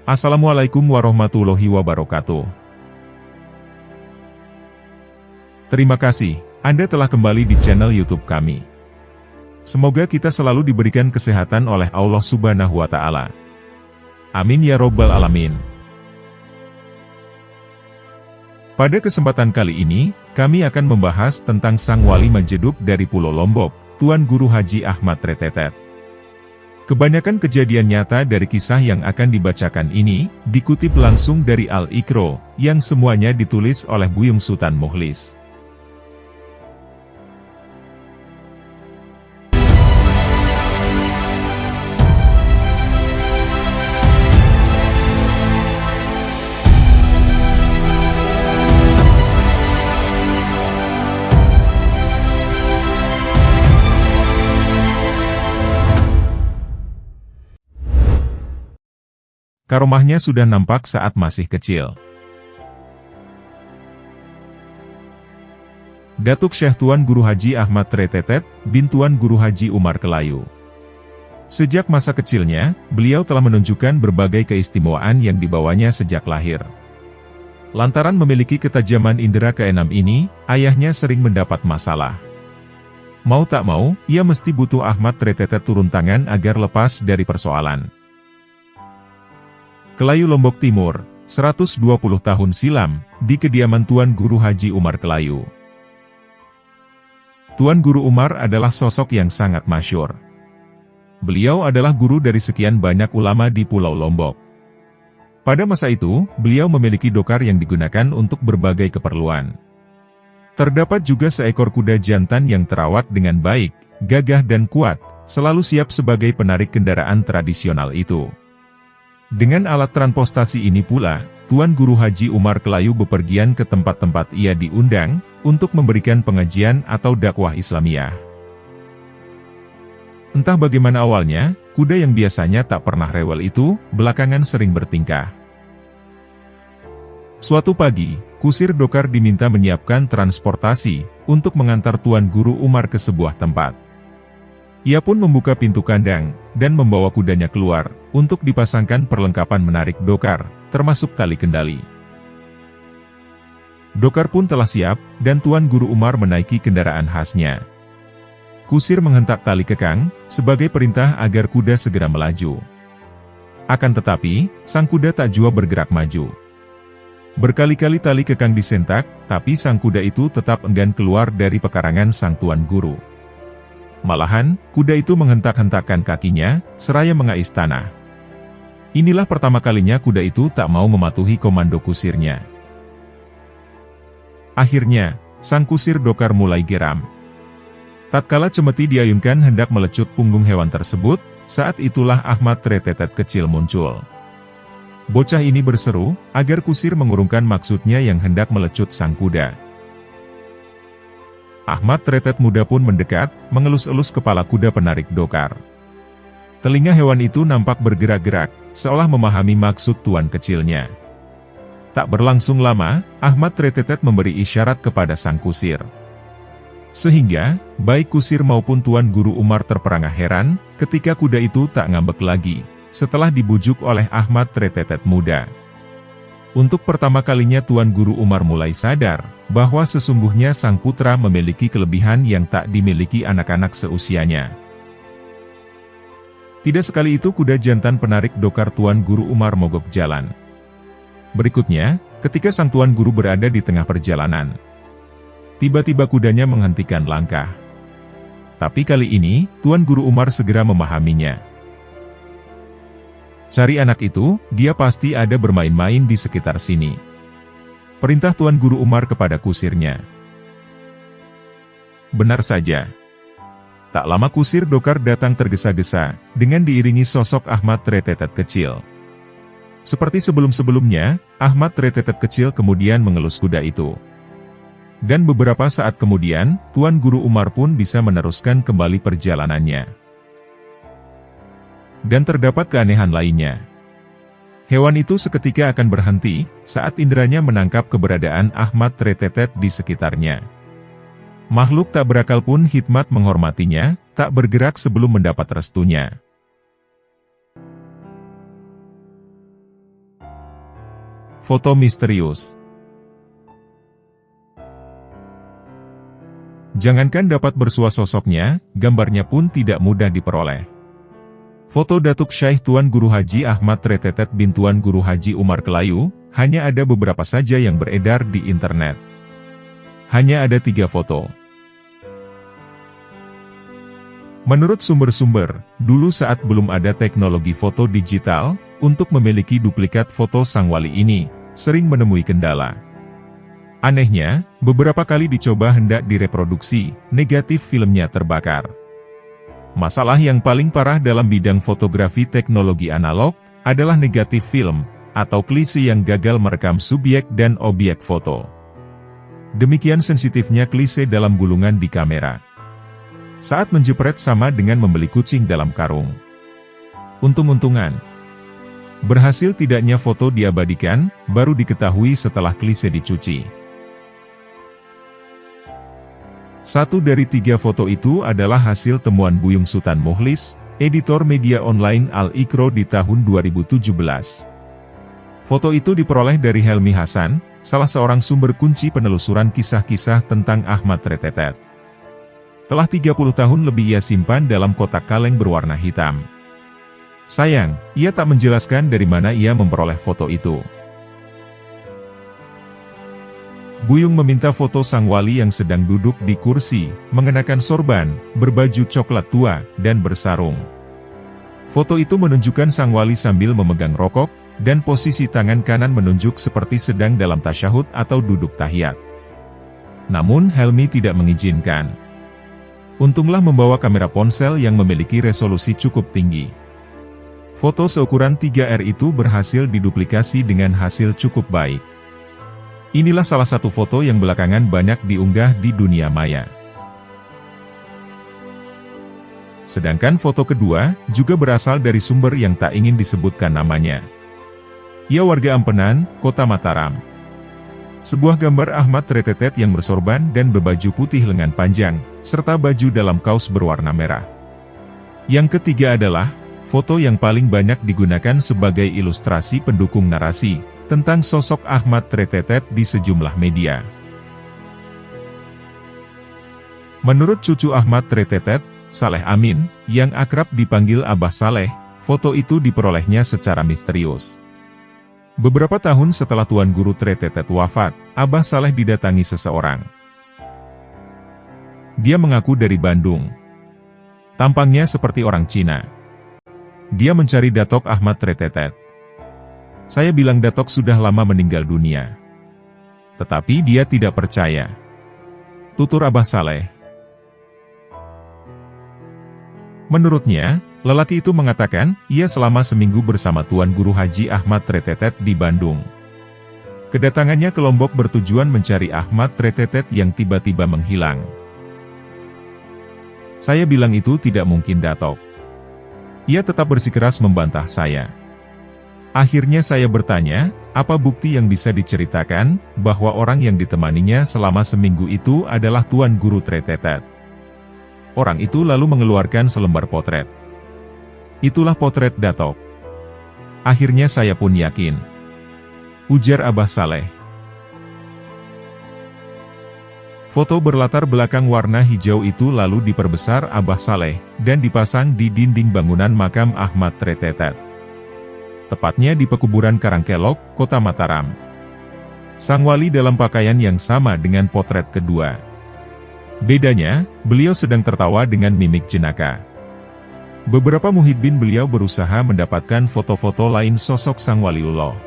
Assalamualaikum warahmatullahi wabarakatuh. Terima kasih, Anda telah kembali di channel YouTube kami. Semoga kita selalu diberikan kesehatan oleh Allah Subhanahu wa Ta'ala. Amin ya Robbal 'Alamin. Pada kesempatan kali ini, kami akan membahas tentang Sang Wali Manjedub dari Pulau Lombok, Tuan Guru Haji Ahmad Tretetet. Kebanyakan kejadian nyata dari kisah yang akan dibacakan ini, dikutip langsung dari Al-Iqra, yang semuanya ditulis oleh Buyung Sultan Mukhlis. Karomahnya sudah nampak saat masih kecil. Datuk Syekh Tuan Guru Haji Ahmad Tretetet, bin Tuan Guru Haji Umar Kelayu. Sejak masa kecilnya, beliau telah menunjukkan berbagai keistimewaan yang dibawanya sejak lahir. Lantaran memiliki ketajaman indera keenam ini, ayahnya sering mendapat masalah. Mau tak mau, ia mesti butuh Ahmad Tretetet turun tangan agar lepas dari persoalan. Kelayu Lombok Timur, 120 tahun silam, di kediaman Tuan Guru Haji Umar Kelayu. Tuan Guru Umar adalah sosok yang sangat masyhur. Beliau adalah guru dari sekian banyak ulama di Pulau Lombok. Pada masa itu, beliau memiliki dokar yang digunakan untuk berbagai keperluan. Terdapat juga seekor kuda jantan yang terawat dengan baik, gagah dan kuat, selalu siap sebagai penarik kendaraan tradisional itu. Dengan alat transportasi ini pula, Tuan Guru Haji Umar Kelayu bepergian ke tempat-tempat ia diundang, untuk memberikan pengajian atau dakwah Islamiyah. Entah bagaimana awalnya, kuda yang biasanya tak pernah rewel itu, belakangan sering bertingkah. Suatu pagi, kusir dokar diminta menyiapkan transportasi, untuk mengantar Tuan Guru Umar ke sebuah tempat. Ia pun membuka pintu kandang, dan membawa kudanya keluar, untuk dipasangkan perlengkapan menarik dokar, termasuk tali kendali. Dokar pun telah siap, dan Tuan Guru Umar menaiki kendaraan khasnya. Kusir menghentak tali kekang, sebagai perintah agar kuda segera melaju. Akan tetapi, sang kuda tak jua bergerak maju. Berkali-kali tali kekang disentak, tapi sang kuda itu tetap enggan keluar dari pekarangan sang Tuan Guru. Malahan, kuda itu menghentak-hentakkan kakinya, seraya mengais tanah. Inilah pertama kalinya kuda itu tak mau mematuhi komando kusirnya. Akhirnya, sang kusir dokar mulai geram. Tatkala cemeti diayunkan hendak melecut punggung hewan tersebut, saat itulah Ahmad Tretetet kecil muncul. Bocah ini berseru, agar kusir mengurungkan maksudnya yang hendak melecut sang kuda. Ahmad Tretetet muda pun mendekat, mengelus-elus kepala kuda penarik dokar. Telinga hewan itu nampak bergerak-gerak, seolah memahami maksud tuan kecilnya. Tak berlangsung lama, Ahmad Tretetet memberi isyarat kepada sang kusir. Sehingga, baik kusir maupun Tuan Guru Umar terperangah heran, ketika kuda itu tak ngambek lagi, setelah dibujuk oleh Ahmad Tretetet muda. Untuk pertama kalinya Tuan Guru Umar mulai sadar, bahwa sesungguhnya sang putra memiliki kelebihan yang tak dimiliki anak-anak seusianya. Tidak sekali itu kuda jantan penarik dokar Tuan Guru Umar mogok jalan. Berikutnya, ketika sang Tuan Guru berada di tengah perjalanan, tiba-tiba kudanya menghentikan langkah. Tapi kali ini, Tuan Guru Umar segera memahaminya. Cari anak itu, dia pasti ada bermain-main di sekitar sini. Perintah Tuan Guru Umar kepada kusirnya. Benar saja. Tak lama kusir dokar datang tergesa-gesa, dengan diiringi sosok Ahmad Tretetet kecil. Seperti sebelum-sebelumnya, Ahmad Tretetet kecil kemudian mengelus kuda itu. Dan beberapa saat kemudian, Tuan Guru Umar pun bisa meneruskan kembali perjalanannya. Dan terdapat keanehan lainnya. Hewan itu seketika akan berhenti, saat inderanya menangkap keberadaan Ahmad Tretetet di sekitarnya. Makhluk tak berakal pun hikmat menghormatinya, tak bergerak sebelum mendapat restunya. Foto misterius. Jangankan dapat bersuah sosoknya, gambarnya pun tidak mudah diperoleh. Foto Datuk Syekh Tuan Guru Haji Ahmad Tretetet bin Tuan Guru Haji Umar Kelayu, hanya ada beberapa saja yang beredar di internet. Hanya ada 3 foto. Menurut sumber-sumber, dulu saat belum ada teknologi foto digital, untuk memiliki duplikat foto sang wali ini, sering menemui kendala. Anehnya, beberapa kali dicoba hendak direproduksi, negatif filmnya terbakar. Masalah yang paling parah dalam bidang fotografi teknologi analog, adalah negatif film, atau klise yang gagal merekam subjek dan objek foto. Demikian sensitifnya klise dalam gulungan di kamera. Saat menjepret sama dengan membeli kucing dalam karung. Untung-untungan. Berhasil tidaknya foto diabadikan, baru diketahui setelah klise dicuci. 1 dari 3 foto itu adalah hasil temuan Buyung Sutan Mukhlis, editor media online Al-Iqra di tahun 2017. Foto itu diperoleh dari Helmi Hasan, salah seorang sumber kunci penelusuran kisah-kisah tentang Ahmad Tretetet. Telah 30 tahun lebih ia simpan dalam kotak kaleng berwarna hitam. Sayang, ia tak menjelaskan dari mana ia memperoleh foto itu. Buyung meminta foto sang wali yang sedang duduk di kursi, mengenakan sorban, berbaju coklat tua, dan bersarung. Foto itu menunjukkan sang wali sambil memegang rokok, dan posisi tangan kanan menunjuk seperti sedang dalam tasyahud atau duduk tahiyat. Namun Helmi tidak mengizinkan. Untunglah membawa kamera ponsel yang memiliki resolusi cukup tinggi. Foto seukuran 3R itu berhasil diduplikasi dengan hasil cukup baik. Inilah salah satu foto yang belakangan banyak diunggah di dunia maya. Sedangkan foto kedua, juga berasal dari sumber yang tak ingin disebutkan namanya. Ia warga Ampenan, Kota Mataram. Sebuah gambar Ahmad Tretetet yang bersorban dan berbaju putih lengan panjang, serta baju dalam kaos berwarna merah. Yang ketiga adalah, foto yang paling banyak digunakan sebagai ilustrasi pendukung narasi, tentang sosok Ahmad Tretetet di sejumlah media. Menurut cucu Ahmad Tretetet, Saleh Amin, yang akrab dipanggil Abah Saleh, foto itu diperolehnya secara misterius. Beberapa tahun setelah Tuan Guru Tretetet wafat, Abah Saleh didatangi seseorang. Dia mengaku dari Bandung. Tampangnya seperti orang Cina. Dia mencari Datok Ahmad Tretetet. Saya bilang Datok sudah lama meninggal dunia. Tetapi dia tidak percaya. Tutur Abah Saleh. Menurutnya, lelaki itu mengatakan, ia selama seminggu bersama Tuan Guru Haji Ahmad Tretetet di Bandung. Kedatangannya ke Lombok bertujuan mencari Ahmad Tretetet yang tiba-tiba menghilang. Saya bilang itu tidak mungkin Datok. Ia tetap bersikeras membantah saya. Akhirnya saya bertanya, apa bukti yang bisa diceritakan, bahwa orang yang ditemaninya selama seminggu itu adalah Tuan Guru Tretetet. Orang itu lalu mengeluarkan selembar potret. Itulah potret Datok. Akhirnya saya pun yakin. Ujar Abah Saleh. Foto berlatar belakang warna hijau itu lalu diperbesar Abah Saleh, dan dipasang di dinding bangunan makam Ahmad Tretetet. Tepatnya di pekuburan Karangkelok, Kota Mataram. Sang wali dalam pakaian yang sama dengan potret kedua. Bedanya, beliau sedang tertawa dengan mimik jenaka. Beberapa muhibbin beliau berusaha mendapatkan foto-foto lain sosok sang waliullah.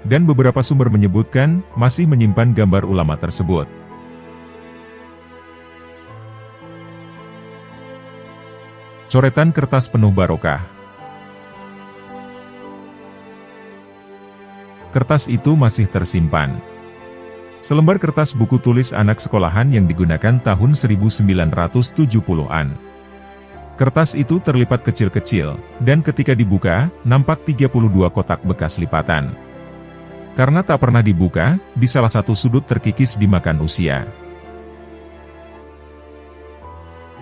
Dan beberapa sumber menyebutkan, masih menyimpan gambar ulama tersebut. Coretan kertas penuh barokah. Kertas itu masih tersimpan. Selembar kertas buku tulis anak sekolahan yang digunakan tahun 1970-an. Kertas itu terlipat kecil-kecil, dan ketika dibuka, nampak 32 kotak bekas lipatan. Karena tak pernah dibuka, di salah satu sudut terkikis dimakan usia.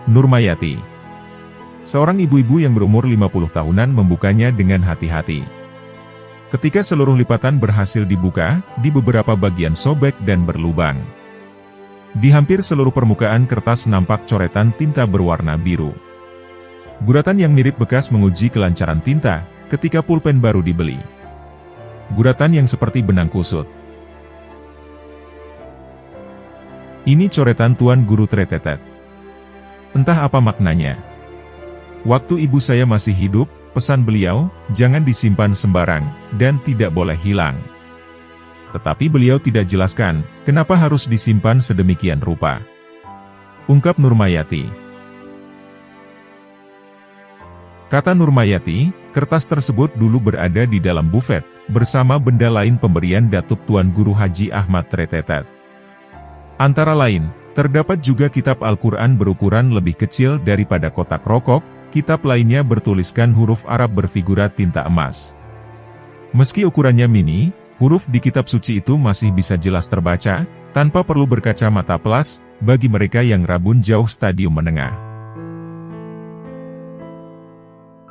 Nurmayati. Seorang ibu-ibu yang berumur 50 tahunan membukanya dengan hati-hati. Ketika seluruh lipatan berhasil dibuka, di beberapa bagian sobek dan berlubang. Di hampir seluruh permukaan kertas nampak coretan tinta berwarna biru. Guratan yang mirip bekas menguji kelancaran tinta, ketika pulpen baru dibeli. Guratan yang seperti benang kusut. Ini coretan Tuan Guru Tretetet. Entah apa maknanya. Waktu ibu saya masih hidup, pesan beliau, jangan disimpan sembarang, dan tidak boleh hilang. Tetapi beliau tidak jelaskan, kenapa harus disimpan sedemikian rupa. Ungkap Nurmayati. Kata Nurmayati, kertas tersebut dulu berada di dalam bufet, bersama benda lain pemberian Datuk Tuan Guru Haji Ahmad Tretetet. Antara lain, terdapat juga kitab Al-Quran berukuran lebih kecil daripada kotak rokok. Kitab lainnya bertuliskan huruf Arab berfigurat tinta emas. Meski ukurannya mini, huruf di kitab suci itu masih bisa jelas terbaca, tanpa perlu berkacamata plus, bagi mereka yang rabun jauh stadium menengah.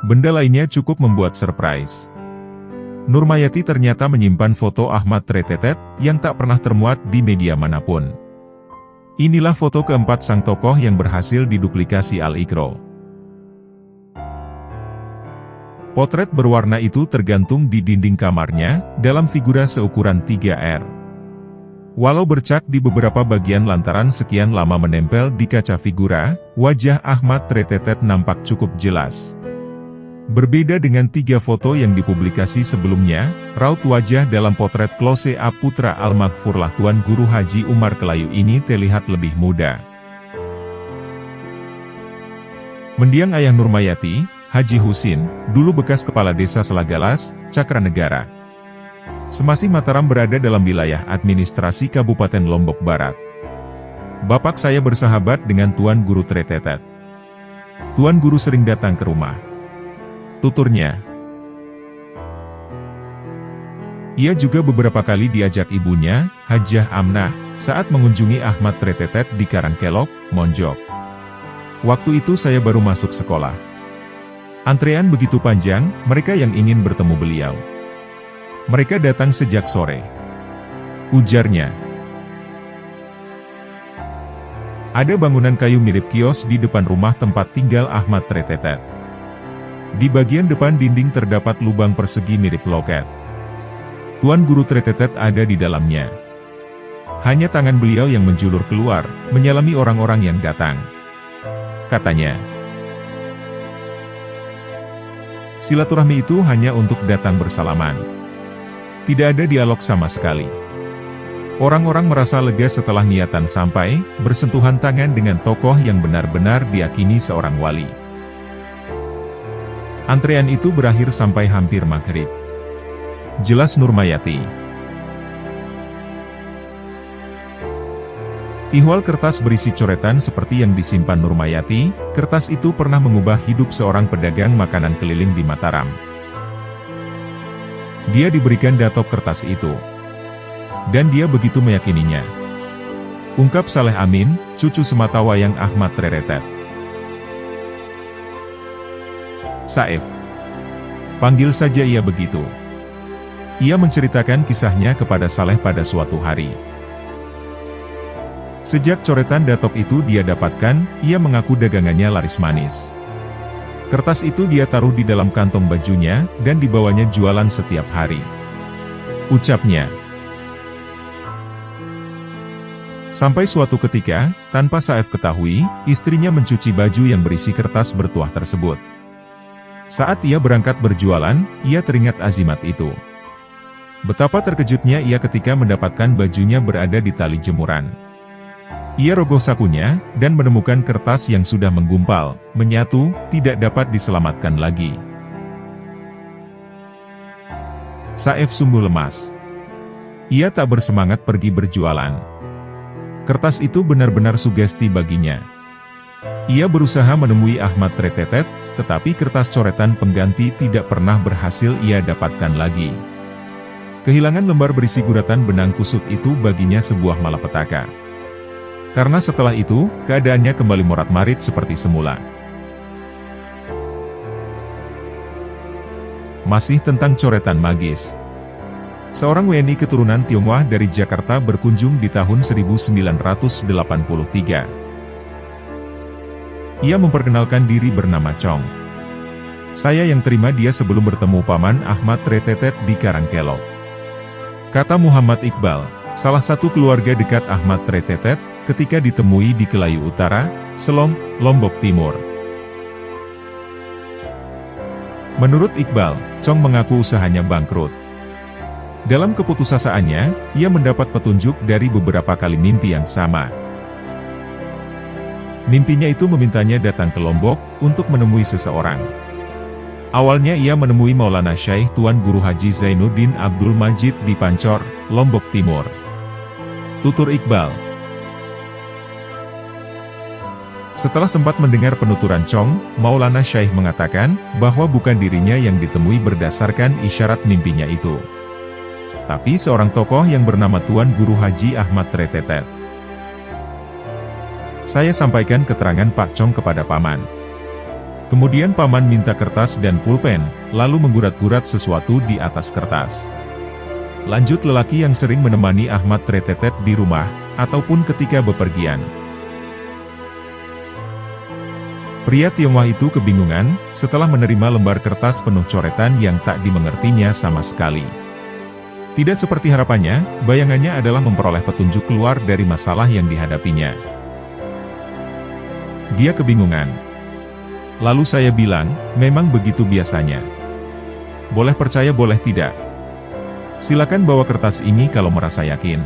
Benda lainnya cukup membuat surprise. Nurmayati ternyata menyimpan foto Ahmad Tretetet, yang tak pernah termuat di media manapun. Inilah foto keempat sang tokoh yang berhasil diduplikasi Al-Iqra. Potret berwarna itu tergantung di dinding kamarnya, dalam figura seukuran 3R. Walau bercak di beberapa bagian lantaran sekian lama menempel di kaca figura, wajah Ahmad Tretetet nampak cukup jelas. Berbeda dengan 3 foto yang dipublikasi sebelumnya, raut wajah dalam potret Klose A Putra Al-Maghfurlah Tuan Guru Haji Umar Kelayu ini terlihat lebih muda. Mendiang ayah Nurmayati, Haji Husin, dulu bekas kepala desa Selagalas, Cakranegara. Semasih Mataram berada dalam wilayah administrasi Kabupaten Lombok Barat. Bapak saya bersahabat dengan Tuan Guru Tretetet. Tuan Guru sering datang ke rumah. Tuturnya. Ia juga beberapa kali diajak ibunya, Hajah Amnah, saat mengunjungi Ahmad Tretetet di Karangkelok, Monjok. Waktu itu saya baru masuk sekolah. Antrean begitu panjang, mereka yang ingin bertemu beliau. Mereka datang sejak sore. Ujarnya. Ada bangunan kayu mirip kios di depan rumah tempat tinggal Ahmad Tretetet. Di bagian depan dinding terdapat lubang persegi mirip loket. Tuan Guru Tretetet ada di dalamnya. Hanya tangan beliau yang menjulur keluar, menyalami orang-orang yang datang. Katanya. Silaturahmi itu hanya untuk datang bersalaman. Tidak ada dialog sama sekali. Orang-orang merasa lega setelah niatan sampai, bersentuhan tangan dengan tokoh yang benar-benar diyakini seorang wali. Antrean itu berakhir sampai hampir maghrib. Jelas Nurmayati. Ihwal kertas berisi coretan seperti yang disimpan Nurmayati, kertas itu pernah mengubah hidup seorang pedagang makanan keliling di Mataram. Dia diberikan datok kertas itu. Dan dia begitu meyakininya. Ungkap Saleh Amin, cucu sematawayang Ahmad Tretetet. Saif. Panggil saja ia begitu. Ia menceritakan kisahnya kepada Saleh pada suatu hari. Sejak coretan datok itu dia dapatkan, ia mengaku dagangannya laris manis. Kertas itu dia taruh di dalam kantong bajunya, dan dibawanya jualan setiap hari. Ucapnya. Sampai suatu ketika, tanpa Saif ketahui, istrinya mencuci baju yang berisi kertas bertuah tersebut. Saat ia berangkat berjualan, ia teringat azimat itu. Betapa terkejutnya ia ketika mendapatkan bajunya berada di tali jemuran. Ia rogoh sakunya, dan menemukan kertas yang sudah menggumpal, menyatu, tidak dapat diselamatkan lagi. Saif sungguh lemas. Ia tak bersemangat pergi berjualan. Kertas itu benar-benar sugesti baginya. Ia berusaha menemui Ahmad Tretetet, tetapi kertas coretan pengganti tidak pernah berhasil ia dapatkan lagi. Kehilangan lembar berisi guratan benang kusut itu baginya sebuah malapetaka. Karena setelah itu, keadaannya kembali morat-marit seperti semula. Masih tentang coretan magis. seorang WNI keturunan Tionghoa dari Jakarta berkunjung di tahun 1983. Ia memperkenalkan diri bernama Chong. Saya yang terima dia sebelum bertemu Paman Ahmad Tretetet di Karangkelok. Kata Muhammad Iqbal, salah satu keluarga dekat Ahmad Tretetet, ketika ditemui di Kelayu Utara, Selom, Lombok Timur. Menurut Iqbal, Chong mengaku usahanya bangkrut. Dalam keputusasanya, ia mendapat petunjuk dari beberapa kali mimpi yang sama. Mimpinya itu memintanya datang ke Lombok untuk menemui seseorang. Awalnya ia menemui Maulana Syekh Tuan Guru Haji Zainuddin Abdul Majid di Pancor, Lombok Timur. Tutur Iqbal. Setelah sempat mendengar penuturan Chong, Maulana Syekh mengatakan bahwa bukan dirinya yang ditemui berdasarkan isyarat mimpinya itu, tapi seorang tokoh yang bernama Tuan Guru Haji Ahmad Tretetet. Saya sampaikan keterangan Pak Chong kepada Paman. Kemudian Paman minta kertas dan pulpen, lalu menggurat-gurat sesuatu di atas kertas. Lanjut lelaki yang sering menemani Ahmad Tretetet di rumah, ataupun ketika bepergian. Pria Tionghoa itu kebingungan, setelah menerima lembar kertas penuh coretan yang tak dimengertinya sama sekali. Tidak seperti harapannya, bayangannya adalah memperoleh petunjuk keluar dari masalah yang dihadapinya. Dia kebingungan. Lalu saya bilang, memang begitu biasanya. Boleh percaya boleh tidak. Silakan bawa kertas ini kalau merasa yakin.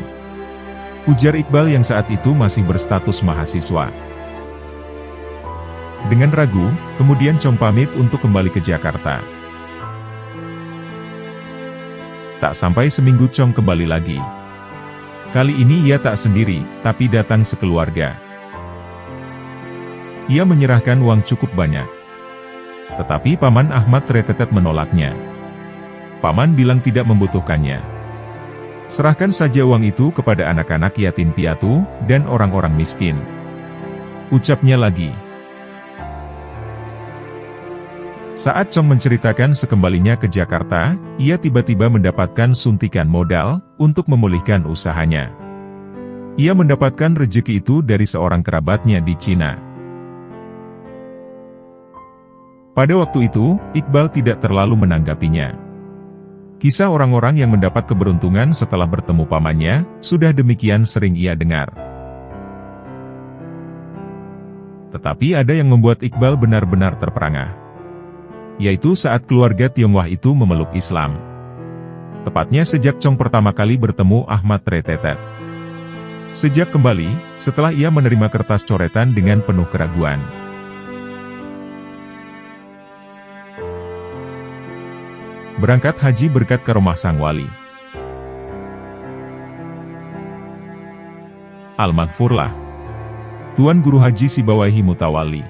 Ujar Iqbal yang saat itu masih berstatus mahasiswa. Dengan ragu, kemudian Chong pamit untuk kembali ke Jakarta. Tak sampai seminggu Chong kembali lagi. Kali ini ia tak sendiri, tapi datang sekeluarga. Ia menyerahkan uang cukup banyak. Tetapi Paman Ahmad Tretetet menolaknya. Paman bilang tidak membutuhkannya. Serahkan saja uang itu kepada anak-anak yatim piatu, dan orang-orang miskin. Ucapnya lagi. Saat Chong menceritakan sekembalinya ke Jakarta, ia tiba-tiba mendapatkan suntikan modal, untuk memulihkan usahanya. Ia mendapatkan rejeki itu dari seorang kerabatnya di Cina. Pada waktu itu, Iqbal tidak terlalu menanggapinya. Kisah orang-orang yang mendapat keberuntungan setelah bertemu pamannya, sudah demikian sering ia dengar. Tetapi ada yang membuat Iqbal benar-benar terperangah. Yaitu saat keluarga Tionghoa itu memeluk Islam. Tepatnya sejak Chong pertama kali bertemu Ahmad Tretetet. Sejak kembali, setelah ia menerima kertas coretan dengan penuh keraguan. Berangkat haji berkat karomah Sang Wali. Al-Maghfurlah. Tuan Guru Haji Sibawaihi Mutawalli.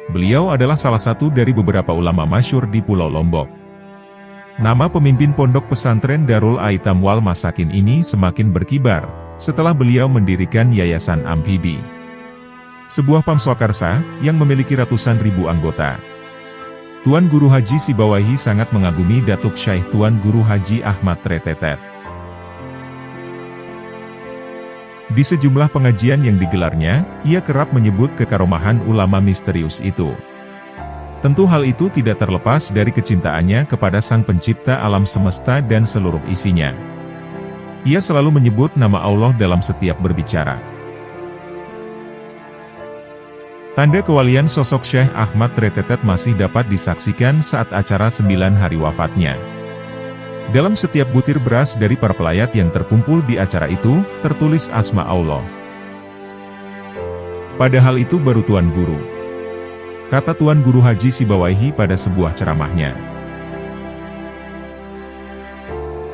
Beliau adalah salah satu dari beberapa ulama masyhur di Pulau Lombok. Nama pemimpin pondok pesantren Darul Aitam Wal Masakin ini semakin berkibar, setelah beliau mendirikan Yayasan Amfibi. Sebuah pamswakarsa, yang memiliki ratusan ribu anggota. Tuan Guru Haji Sibawaihi sangat mengagumi Datuk Syekh Tuan Guru Haji Ahmad Tretetet. Di sejumlah pengajian yang digelarnya, ia kerap menyebut kekaromahan ulama misterius itu. Tentu hal itu tidak terlepas dari kecintaannya kepada Sang Pencipta alam semesta dan seluruh isinya. Ia selalu menyebut nama Allah dalam setiap berbicara. Tanda kewalian sosok Syekh Ahmad Tretetet masih dapat disaksikan saat acara 9 hari wafatnya. Dalam setiap butir beras dari para pelayat yang terkumpul di acara itu, tertulis asma Allah. Padahal itu baru Tuan Guru. Kata Tuan Guru Haji Sibawaihi pada sebuah ceramahnya.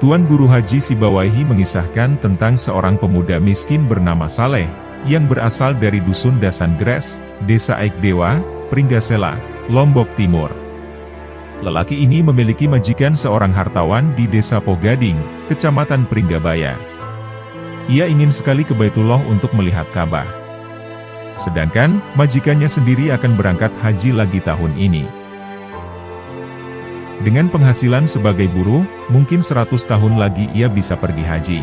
Tuan Guru Haji Sibawaihi mengisahkan tentang seorang pemuda miskin bernama Saleh, yang berasal dari Dusun Dasan Gres, Desa Aikdewa, Pringgasela, Lombok Timur. Lelaki ini memiliki majikan seorang hartawan di Desa Pogading, Kecamatan Pringgabaya. Ia ingin sekali ke Baitullah untuk melihat Ka'bah. Sedangkan, majikannya sendiri akan berangkat haji lagi tahun ini. Dengan penghasilan sebagai buruh, mungkin 100 tahun lagi ia bisa pergi haji.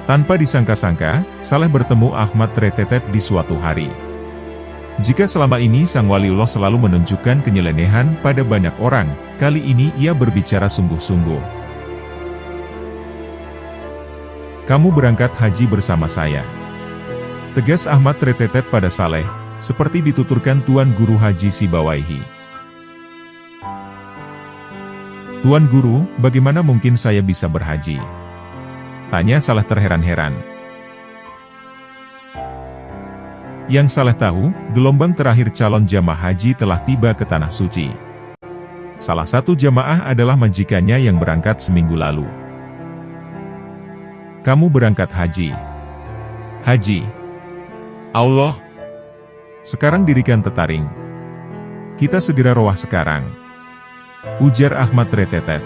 Tanpa disangka-sangka, Saleh bertemu Ahmad Tretetet di suatu hari. Jika selama ini sang waliullah selalu menunjukkan kenyelenehan pada banyak orang, kali ini ia berbicara sungguh-sungguh. "Kamu berangkat haji bersama saya," tegas Ahmad Tretetet pada Saleh, seperti dituturkan Tuan Guru Haji Sibawaihi. "Tuan Guru, bagaimana mungkin saya bisa berhaji?" tanya Saleh terheran-heran. Yang Saleh tahu, gelombang terakhir calon jamaah haji telah tiba ke Tanah Suci. Salah satu jamaah adalah majikannya yang berangkat seminggu lalu. "Kamu berangkat haji?" "Haji. Allah. Sekarang dirikan tetaring. Kita segera rowah sekarang," ujar Ahmad Tretetet.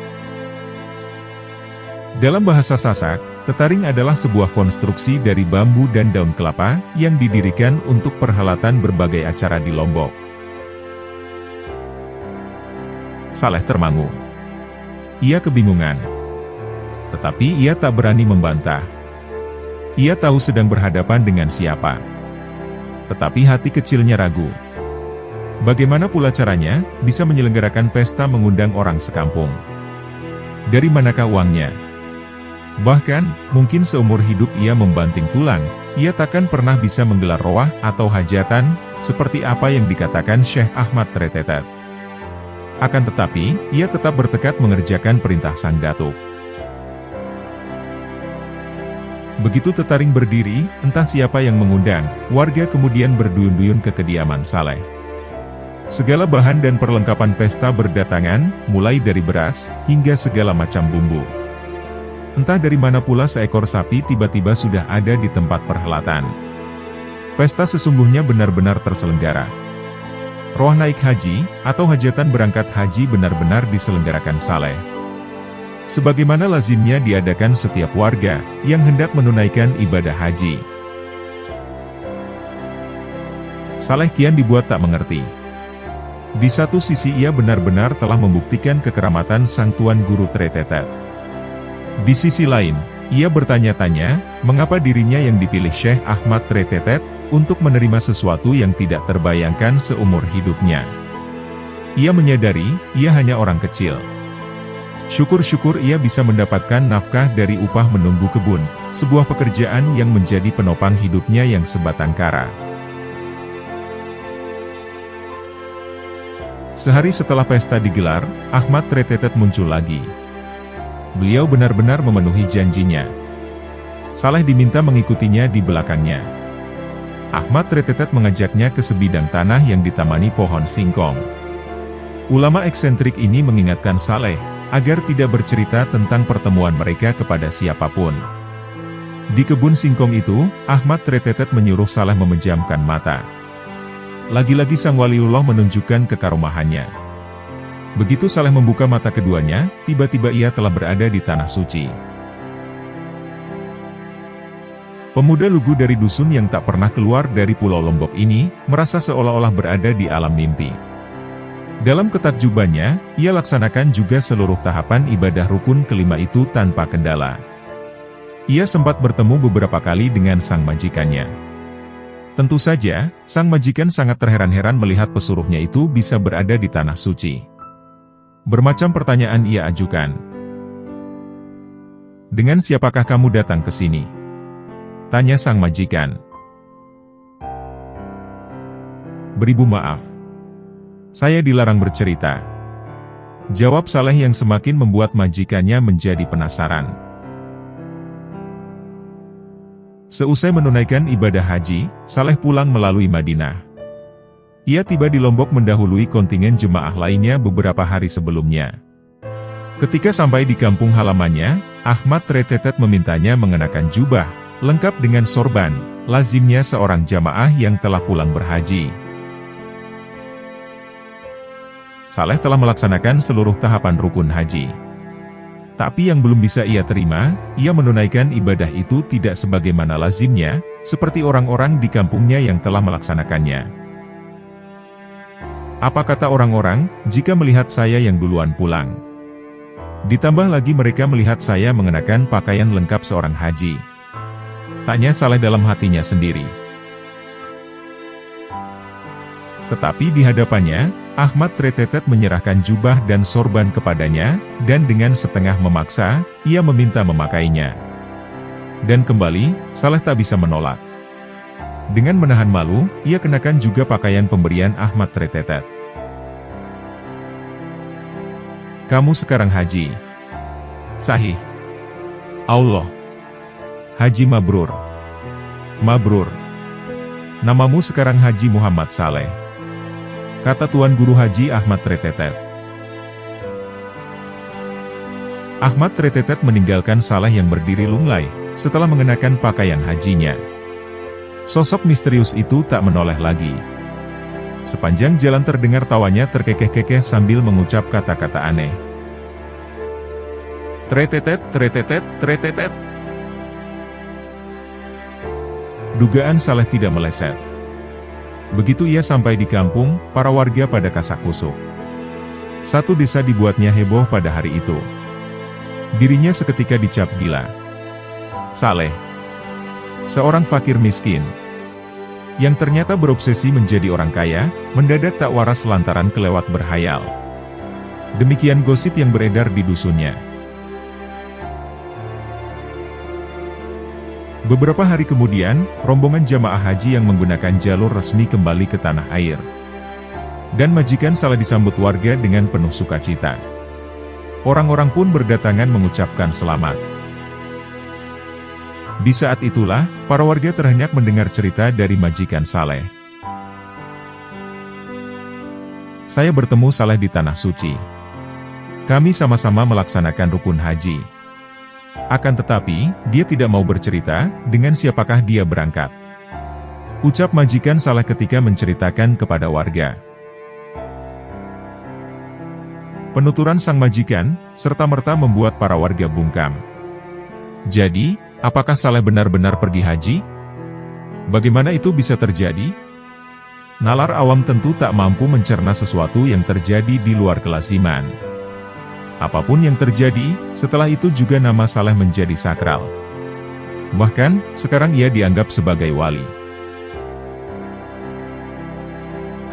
Dalam bahasa Sasak, tetaring adalah sebuah konstruksi dari bambu dan daun kelapa yang didirikan untuk perhelatan berbagai acara di Lombok. Saleh termangu. Ia kebingungan. Tetapi ia tak berani membantah. Ia tahu sedang berhadapan dengan siapa. Tetapi hati kecilnya ragu. Bagaimana pula caranya bisa menyelenggarakan pesta mengundang orang sekampung? Dari manakah uangnya? Bahkan, mungkin seumur hidup ia membanting tulang, ia takkan pernah bisa menggelar rowah atau hajatan, seperti apa yang dikatakan Syekh Ahmad Tretetet. Akan tetapi, ia tetap bertekad mengerjakan perintah sang datuk. Begitu tetaring berdiri, entah siapa yang mengundang, warga kemudian berduyun-duyun ke kediaman Saleh. Segala bahan dan perlengkapan pesta berdatangan, mulai dari beras, hingga segala macam bumbu. Entah dari mana pula seekor sapi tiba-tiba sudah ada di tempat perhelatan. Pesta sesungguhnya benar-benar terselenggara. Roh naik haji, atau hajatan berangkat haji benar-benar diselenggarakan Saleh. Sebagaimana lazimnya diadakan setiap warga, yang hendak menunaikan ibadah haji. Saleh kian dibuat tak mengerti. Di satu sisi ia benar-benar telah membuktikan kekeramatan sang Tuan Guru Tretetet. Di sisi lain, ia bertanya-tanya, mengapa dirinya yang dipilih Syekh Ahmad Tretetet, untuk menerima sesuatu yang tidak terbayangkan seumur hidupnya. Ia menyadari, ia hanya orang kecil. Syukur-syukur ia bisa mendapatkan nafkah dari upah menunggu kebun, sebuah pekerjaan yang menjadi penopang hidupnya yang sebatang kara. Sehari setelah pesta digelar, Ahmad Tretetet muncul lagi. Beliau benar-benar memenuhi janjinya. Saleh diminta mengikutinya di belakangnya. Ahmad Tretetet mengajaknya ke sebidang tanah yang ditamani pohon singkong. Ulama eksentrik ini mengingatkan Saleh, agar tidak bercerita tentang pertemuan mereka kepada siapapun. Di kebun singkong itu, Ahmad Tretetet menyuruh Saleh memejamkan mata. Lagi-lagi sang waliullah menunjukkan kekaromahannya. Begitu Saleh membuka mata keduanya, tiba-tiba ia telah berada di Tanah Suci. Pemuda lugu dari dusun yang tak pernah keluar dari Pulau Lombok ini, merasa seolah-olah berada di alam mimpi. Dalam ketakjubannya, ia laksanakan juga seluruh tahapan ibadah rukun kelima itu tanpa kendala. Ia sempat bertemu beberapa kali dengan sang majikannya. Tentu saja, sang majikan sangat terheran-heran melihat pesuruhnya itu bisa berada di Tanah Suci. Bermacam pertanyaan ia ajukan. "Dengan siapakah kamu datang ke sini?" tanya sang majikan. "Beribu maaf. Saya dilarang bercerita," jawab Saleh yang semakin membuat majikannya menjadi penasaran. Seusai menunaikan ibadah haji, Saleh pulang melalui Madinah. Ia tiba di Lombok mendahului kontingen jemaah lainnya beberapa hari sebelumnya. Ketika sampai di kampung halamannya, Ahmad Tretetet memintanya mengenakan jubah, lengkap dengan sorban, lazimnya seorang jamaah yang telah pulang berhaji. Saleh telah melaksanakan seluruh tahapan rukun haji. Tapi yang belum bisa ia terima, ia menunaikan ibadah itu tidak sebagaimana lazimnya, seperti orang-orang di kampungnya yang telah melaksanakannya. Apa kata orang-orang, jika melihat saya yang duluan pulang? Ditambah lagi mereka melihat saya mengenakan pakaian lengkap seorang haji. Tanya Saleh dalam hatinya sendiri. Tetapi di hadapannya, Ahmad Tretetet menyerahkan jubah dan sorban kepadanya, dan dengan setengah memaksa, ia meminta memakainya. Dan kembali, Saleh tak bisa menolak. Dengan menahan malu, ia kenakan juga pakaian pemberian Ahmad Tretetet. Kamu sekarang haji. Sahih. Allah. Haji mabrur. Mabrur. Namamu sekarang Haji Muhammad Saleh, kata Tuan Guru Haji Ahmad Tretetet. Ahmad Tretetet meninggalkan Saleh yang berdiri lunglai, setelah mengenakan pakaian hajinya. Sosok misterius itu tak menoleh lagi. Sepanjang jalan terdengar tawanya terkekeh-kekeh sambil mengucap kata-kata aneh. Tretetet, tretetet, tretetet. Dugaan Saleh tidak meleset. Begitu ia sampai di kampung, para warga pada kasak kusuk. Satu desa dibuatnya heboh pada hari itu. Dirinya seketika dicap gila. Saleh, seorang fakir miskin, yang ternyata berobsesi menjadi orang kaya, mendadak tak waras lantaran kelewat berhayal. Demikian gosip yang beredar di dusunnya. Beberapa hari kemudian, rombongan jamaah haji yang menggunakan jalur resmi kembali ke tanah air. Dan majikan Saleh disambut warga dengan penuh sukacita. Orang-orang pun berdatangan mengucapkan selamat. Di saat itulah, para warga terhenyak mendengar cerita dari majikan Saleh. Saya bertemu Saleh di Tanah Suci. Kami sama-sama melaksanakan rukun haji. Akan tetapi, dia tidak mau bercerita, dengan siapakah dia berangkat. Ucap majikan Saleh ketika menceritakan kepada warga. Penuturan sang majikan, serta-merta membuat para warga bungkam. Jadi, apakah Saleh benar-benar pergi haji? Bagaimana itu bisa terjadi? Nalar awam tentu tak mampu mencerna sesuatu yang terjadi di luar kelaziman. Apapun yang terjadi, setelah itu juga nama Saleh menjadi sakral. Bahkan, sekarang ia dianggap sebagai wali.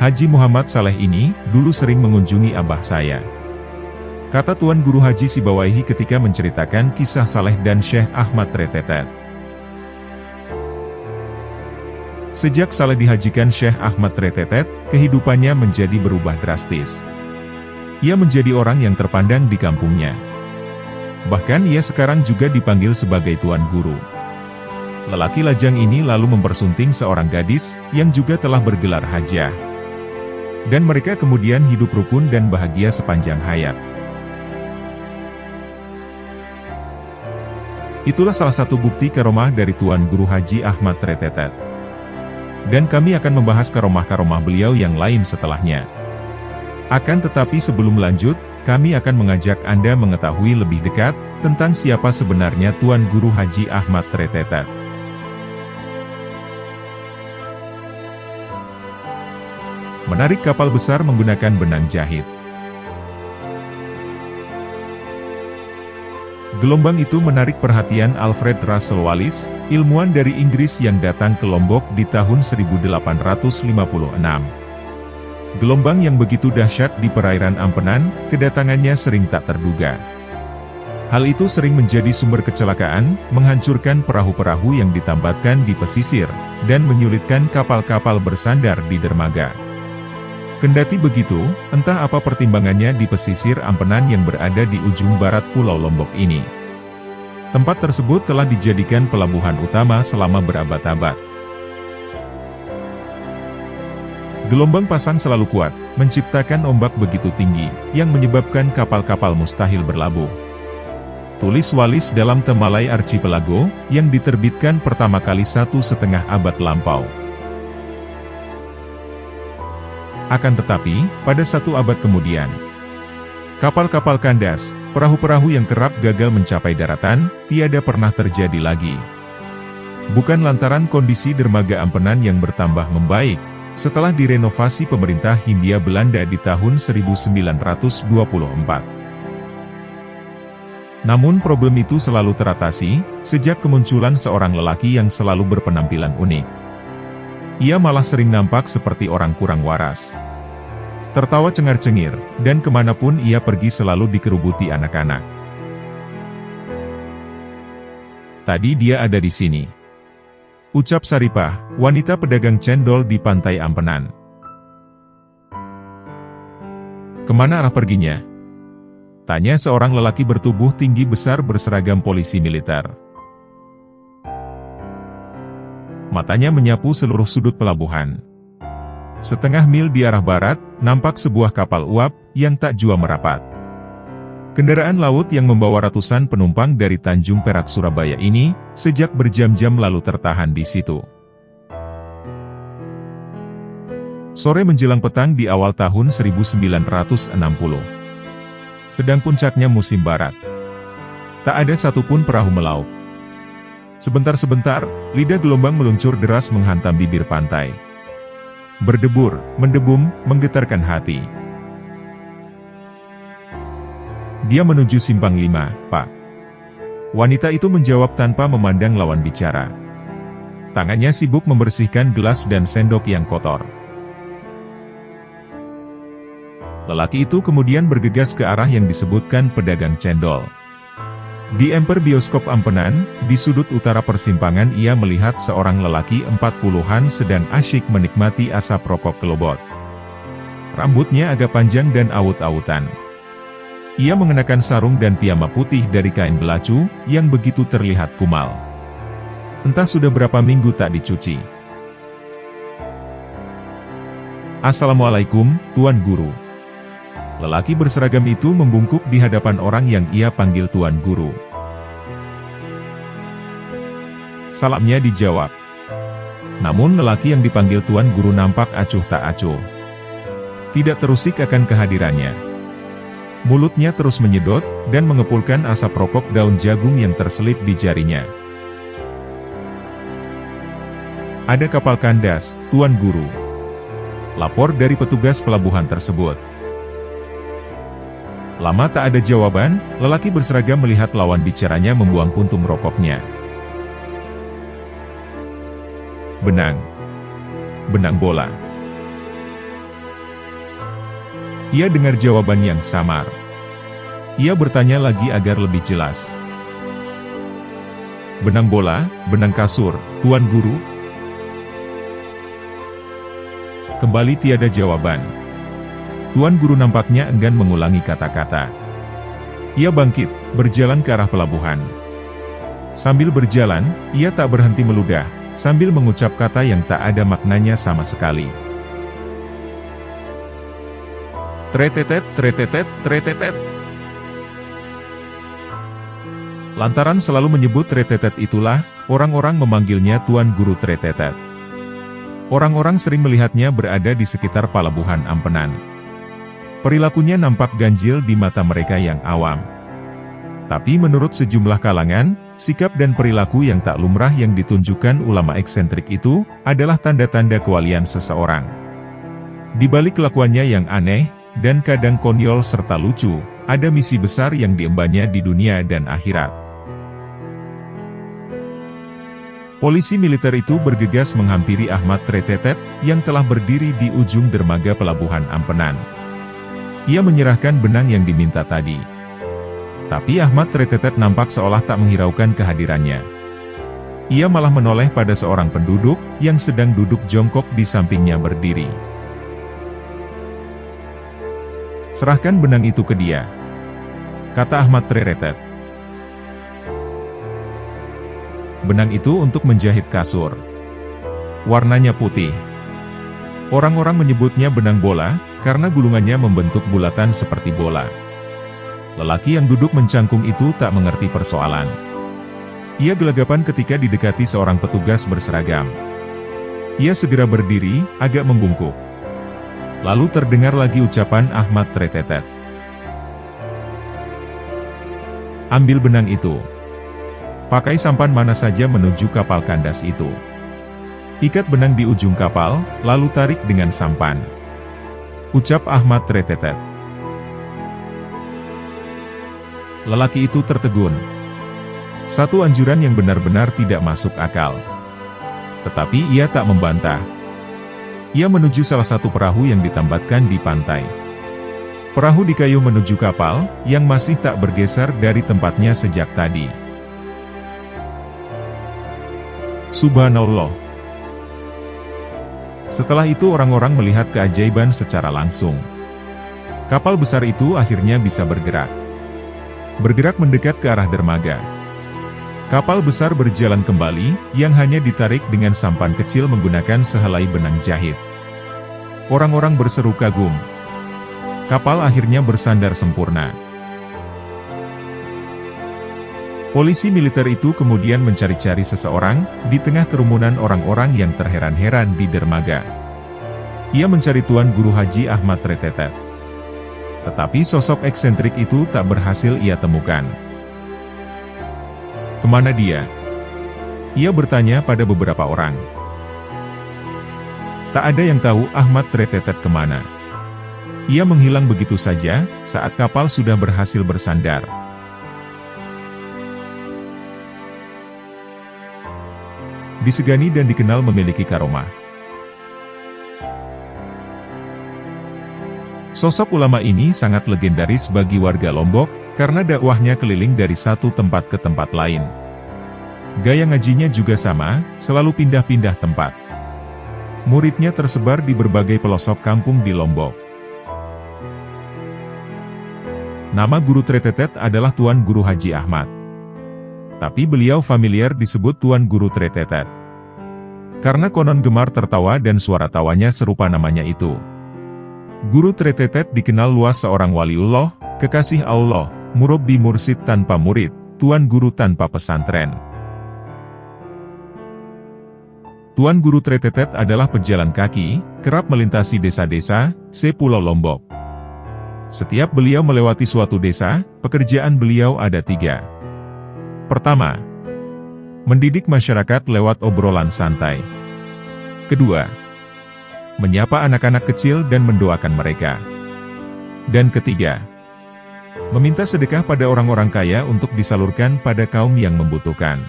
Haji Muhammad Saleh ini, dulu sering mengunjungi abah saya, kata Tuan Guru Haji Sibawaihi ketika menceritakan kisah Saleh dan Syekh Ahmad Tretetet. Sejak Saleh dihajikan Syekh Ahmad Tretetet, kehidupannya menjadi berubah drastis. Ia menjadi orang yang terpandang di kampungnya. Bahkan ia sekarang juga dipanggil sebagai Tuan Guru. Lelaki lajang ini lalu mempersunting seorang gadis, yang juga telah bergelar hajah. Dan mereka kemudian hidup rukun dan bahagia sepanjang hayat. Itulah salah satu bukti karomah dari Tuan Guru Haji Ahmad Tretetet. Dan kami akan membahas karomah-karomah beliau yang lain setelahnya. Akan tetapi sebelum lanjut, kami akan mengajak Anda mengetahui lebih dekat tentang siapa sebenarnya Tuan Guru Haji Ahmad Tretetet. Menarik kapal besar menggunakan benang jahit. Gelombang itu menarik perhatian Alfred Russel Wallace, ilmuwan dari Inggris yang datang ke Lombok di tahun 1856. Gelombang yang begitu dahsyat di perairan Ampenan, kedatangannya sering tak terduga. Hal itu sering menjadi sumber kecelakaan, menghancurkan perahu-perahu yang ditambatkan di pesisir, dan menyulitkan kapal-kapal bersandar di dermaga. Kendati begitu, entah apa pertimbangannya di pesisir Ampenan yang berada di ujung barat Pulau Lombok ini. Tempat tersebut telah dijadikan pelabuhan utama selama berabad-abad. Gelombang pasang selalu kuat, menciptakan ombak begitu tinggi, yang menyebabkan kapal-kapal mustahil berlabuh. Tulis Wallace dalam Temalai Archipelago, yang diterbitkan pertama kali 1,5 abad lampau. Akan tetapi, pada 1 abad kemudian, kapal-kapal kandas, perahu-perahu yang kerap gagal mencapai daratan, tiada pernah terjadi lagi. Bukan lantaran kondisi dermaga Ampenan yang bertambah membaik, setelah direnovasi pemerintah Hindia Belanda di tahun 1924. Namun problem itu selalu teratasi, sejak kemunculan seorang lelaki yang selalu berpenampilan unik. Ia malah sering nampak seperti orang kurang waras. Tertawa cengar-cengir, dan kemanapun ia pergi selalu dikerubuti anak-anak. Tadi dia ada di sini. Ucap Saripah, wanita pedagang cendol di Pantai Ampenan. Kemana arah perginya? Tanya seorang lelaki bertubuh tinggi besar berseragam polisi militer. Matanya menyapu seluruh sudut pelabuhan. Setengah mil di arah barat, nampak sebuah kapal uap yang tak jua merapat. Kendaraan laut yang membawa ratusan penumpang dari Tanjung Perak Surabaya ini, sejak berjam-jam lalu tertahan di situ. Sore menjelang petang di awal tahun 1960. Sedang puncaknya musim barat. Tak ada satupun perahu melaut. Sebentar-sebentar, lidah gelombang meluncur deras menghantam bibir pantai. Berdebur, mendebum, menggetarkan hati. Dia menuju simpang 5, Pak. Wanita itu menjawab tanpa memandang lawan bicara. Tangannya sibuk membersihkan gelas dan sendok yang kotor. Lelaki itu kemudian bergegas ke arah yang disebutkan pedagang cendol. Di emper bioskop Ampenan, di sudut utara persimpangan ia melihat seorang lelaki 40-an sedang asyik menikmati asap rokok kelobot. Rambutnya agak panjang dan awut-awutan. Ia mengenakan sarung dan piyama putih dari kain belacu, yang begitu terlihat kumal. Entah sudah berapa minggu tak dicuci. Assalamualaikum, Tuan Guru. Lelaki berseragam itu membungkuk di hadapan orang yang ia panggil Tuan Guru. Salamnya dijawab. Namun lelaki yang dipanggil Tuan Guru nampak acuh tak acuh. Tidak terusik akan kehadirannya. Mulutnya terus menyedot, dan mengepulkan asap rokok daun jagung yang terselip di jarinya. Ada kapal kandas, Tuan Guru. Lapor dari petugas pelabuhan tersebut. Lama tak ada jawaban, lelaki berseragam melihat lawan bicaranya membuang puntung rokoknya. Benang. Benang bola. Ia dengar jawaban yang samar. Ia bertanya lagi agar lebih jelas. Benang bola, benang kasur, Tuan Guru? Kembali tiada jawaban. Tuan Guru nampaknya enggan mengulangi kata-kata. Ia bangkit, berjalan ke arah pelabuhan. Sambil berjalan, ia tak berhenti meludah, sambil mengucap kata yang tak ada maknanya sama sekali. Tretetet, tretetet, tretetet. Lantaran selalu menyebut tretetet itulah, orang-orang memanggilnya Tuan Guru Tretetet. Orang-orang sering melihatnya berada di sekitar pelabuhan Ampenan. Perilakunya nampak ganjil di mata mereka yang awam. Tapi menurut sejumlah kalangan, sikap dan perilaku yang tak lumrah yang ditunjukkan ulama eksentrik itu, adalah tanda-tanda kewalian seseorang. Di balik kelakuannya yang aneh, dan kadang konyol serta lucu, ada misi besar yang diembannya di dunia dan akhirat. Polisi militer itu bergegas menghampiri Ahmad Tretetet, yang telah berdiri di ujung dermaga pelabuhan Ampenan. Ia menyerahkan benang yang diminta tadi. Tapi Ahmad Tretetet nampak seolah tak menghiraukan kehadirannya. Ia malah menoleh pada seorang penduduk, yang sedang duduk jongkok di sampingnya berdiri. Serahkan benang itu ke dia, kata Ahmad Tretetet. Benang itu untuk menjahit kasur. Warnanya putih. Orang-orang menyebutnya benang bola, karena gulungannya membentuk bulatan seperti bola. Lelaki yang duduk mencangkung itu tak mengerti persoalan. Ia gelagapan ketika didekati seorang petugas berseragam. Ia segera berdiri, agak membungkuk. Lalu terdengar lagi ucapan Ahmad Tretetet. Ambil benang itu. Pakai sampan mana saja menuju kapal kandas itu. Ikat benang di ujung kapal, lalu tarik dengan sampan. Ucap Ahmad Tretetet. Lelaki itu tertegun. Satu anjuran yang benar-benar tidak masuk akal. Tetapi ia tak membantah. Ia menuju salah satu perahu yang ditambatkan di pantai. Perahu dikayuh menuju kapal, yang masih tak bergeser dari tempatnya sejak tadi. Subhanallah. Setelah itu orang-orang melihat keajaiban secara langsung. Kapal besar itu akhirnya bisa bergerak. Bergerak mendekat ke arah dermaga. Kapal besar berjalan kembali, yang hanya ditarik dengan sampan kecil menggunakan sehelai benang jahit. Orang-orang berseru kagum. Kapal akhirnya bersandar sempurna. Polisi militer itu kemudian mencari-cari seseorang, di tengah kerumunan orang-orang yang terheran-heran di dermaga. Ia mencari Tuan Guru Haji Ahmad Tretetet. Tetapi sosok eksentrik itu tak berhasil ia temukan. Kemana dia? Ia bertanya pada beberapa orang. Tak ada yang tahu Ahmad Tretetet kemana. Ia menghilang begitu saja, saat kapal sudah berhasil bersandar. Disegani dan dikenal memiliki karomah. Sosok ulama ini sangat legendaris bagi warga Lombok, karena dakwahnya keliling dari satu tempat ke tempat lain. Gaya ngajinya juga sama, selalu pindah-pindah tempat. Muridnya tersebar di berbagai pelosok kampung di Lombok. Nama Guru Tretetet adalah Tuan Guru Haji Ahmad. Tapi beliau familiar disebut Tuan Guru Tretetet. Karena konon gemar tertawa dan suara tawanya serupa namanya itu. Guru Tretetet dikenal luas seorang waliullah, kekasih Allah, murabbi mursid tanpa murid, Tuan Guru tanpa pesantren. Tuan Guru Tretetet adalah pejalan kaki, kerap melintasi desa-desa, sepulau Lombok. Setiap beliau melewati suatu desa, pekerjaan beliau ada 3. Pertama, mendidik masyarakat lewat obrolan santai. Kedua, menyapa anak-anak kecil dan mendoakan mereka. Dan ketiga, meminta sedekah pada orang-orang kaya untuk disalurkan pada kaum yang membutuhkan.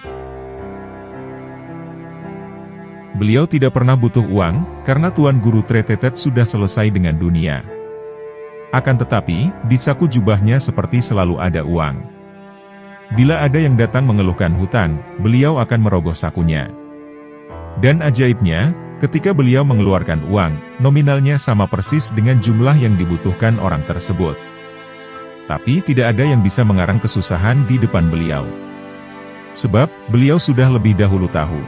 Beliau tidak pernah butuh uang, karena Tuan Guru Tretetet sudah selesai dengan dunia. Akan tetapi, di saku jubahnya seperti selalu ada uang. Bila ada yang datang mengeluhkan hutang, beliau akan merogoh sakunya. Dan ajaibnya, ketika beliau mengeluarkan uang, nominalnya sama persis dengan jumlah yang dibutuhkan orang tersebut. Tapi tidak ada yang bisa mengarang kesusahan di depan beliau. Sebab, beliau sudah lebih dahulu tahu.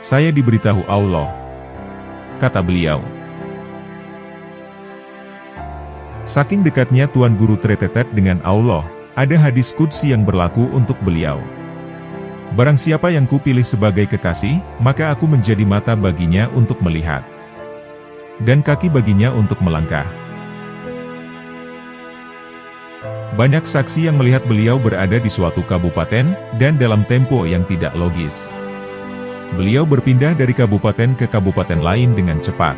Saya diberitahu Allah, kata beliau. Saking dekatnya Tuan Guru Tretetet dengan Allah, ada hadis qudsi yang berlaku untuk beliau. Barang siapa yang kupilih sebagai kekasih, maka aku menjadi mata baginya untuk melihat, dan kaki baginya untuk melangkah. Banyak saksi yang melihat beliau berada di suatu kabupaten, dan dalam tempo yang tidak logis. Beliau berpindah dari kabupaten ke kabupaten lain dengan cepat.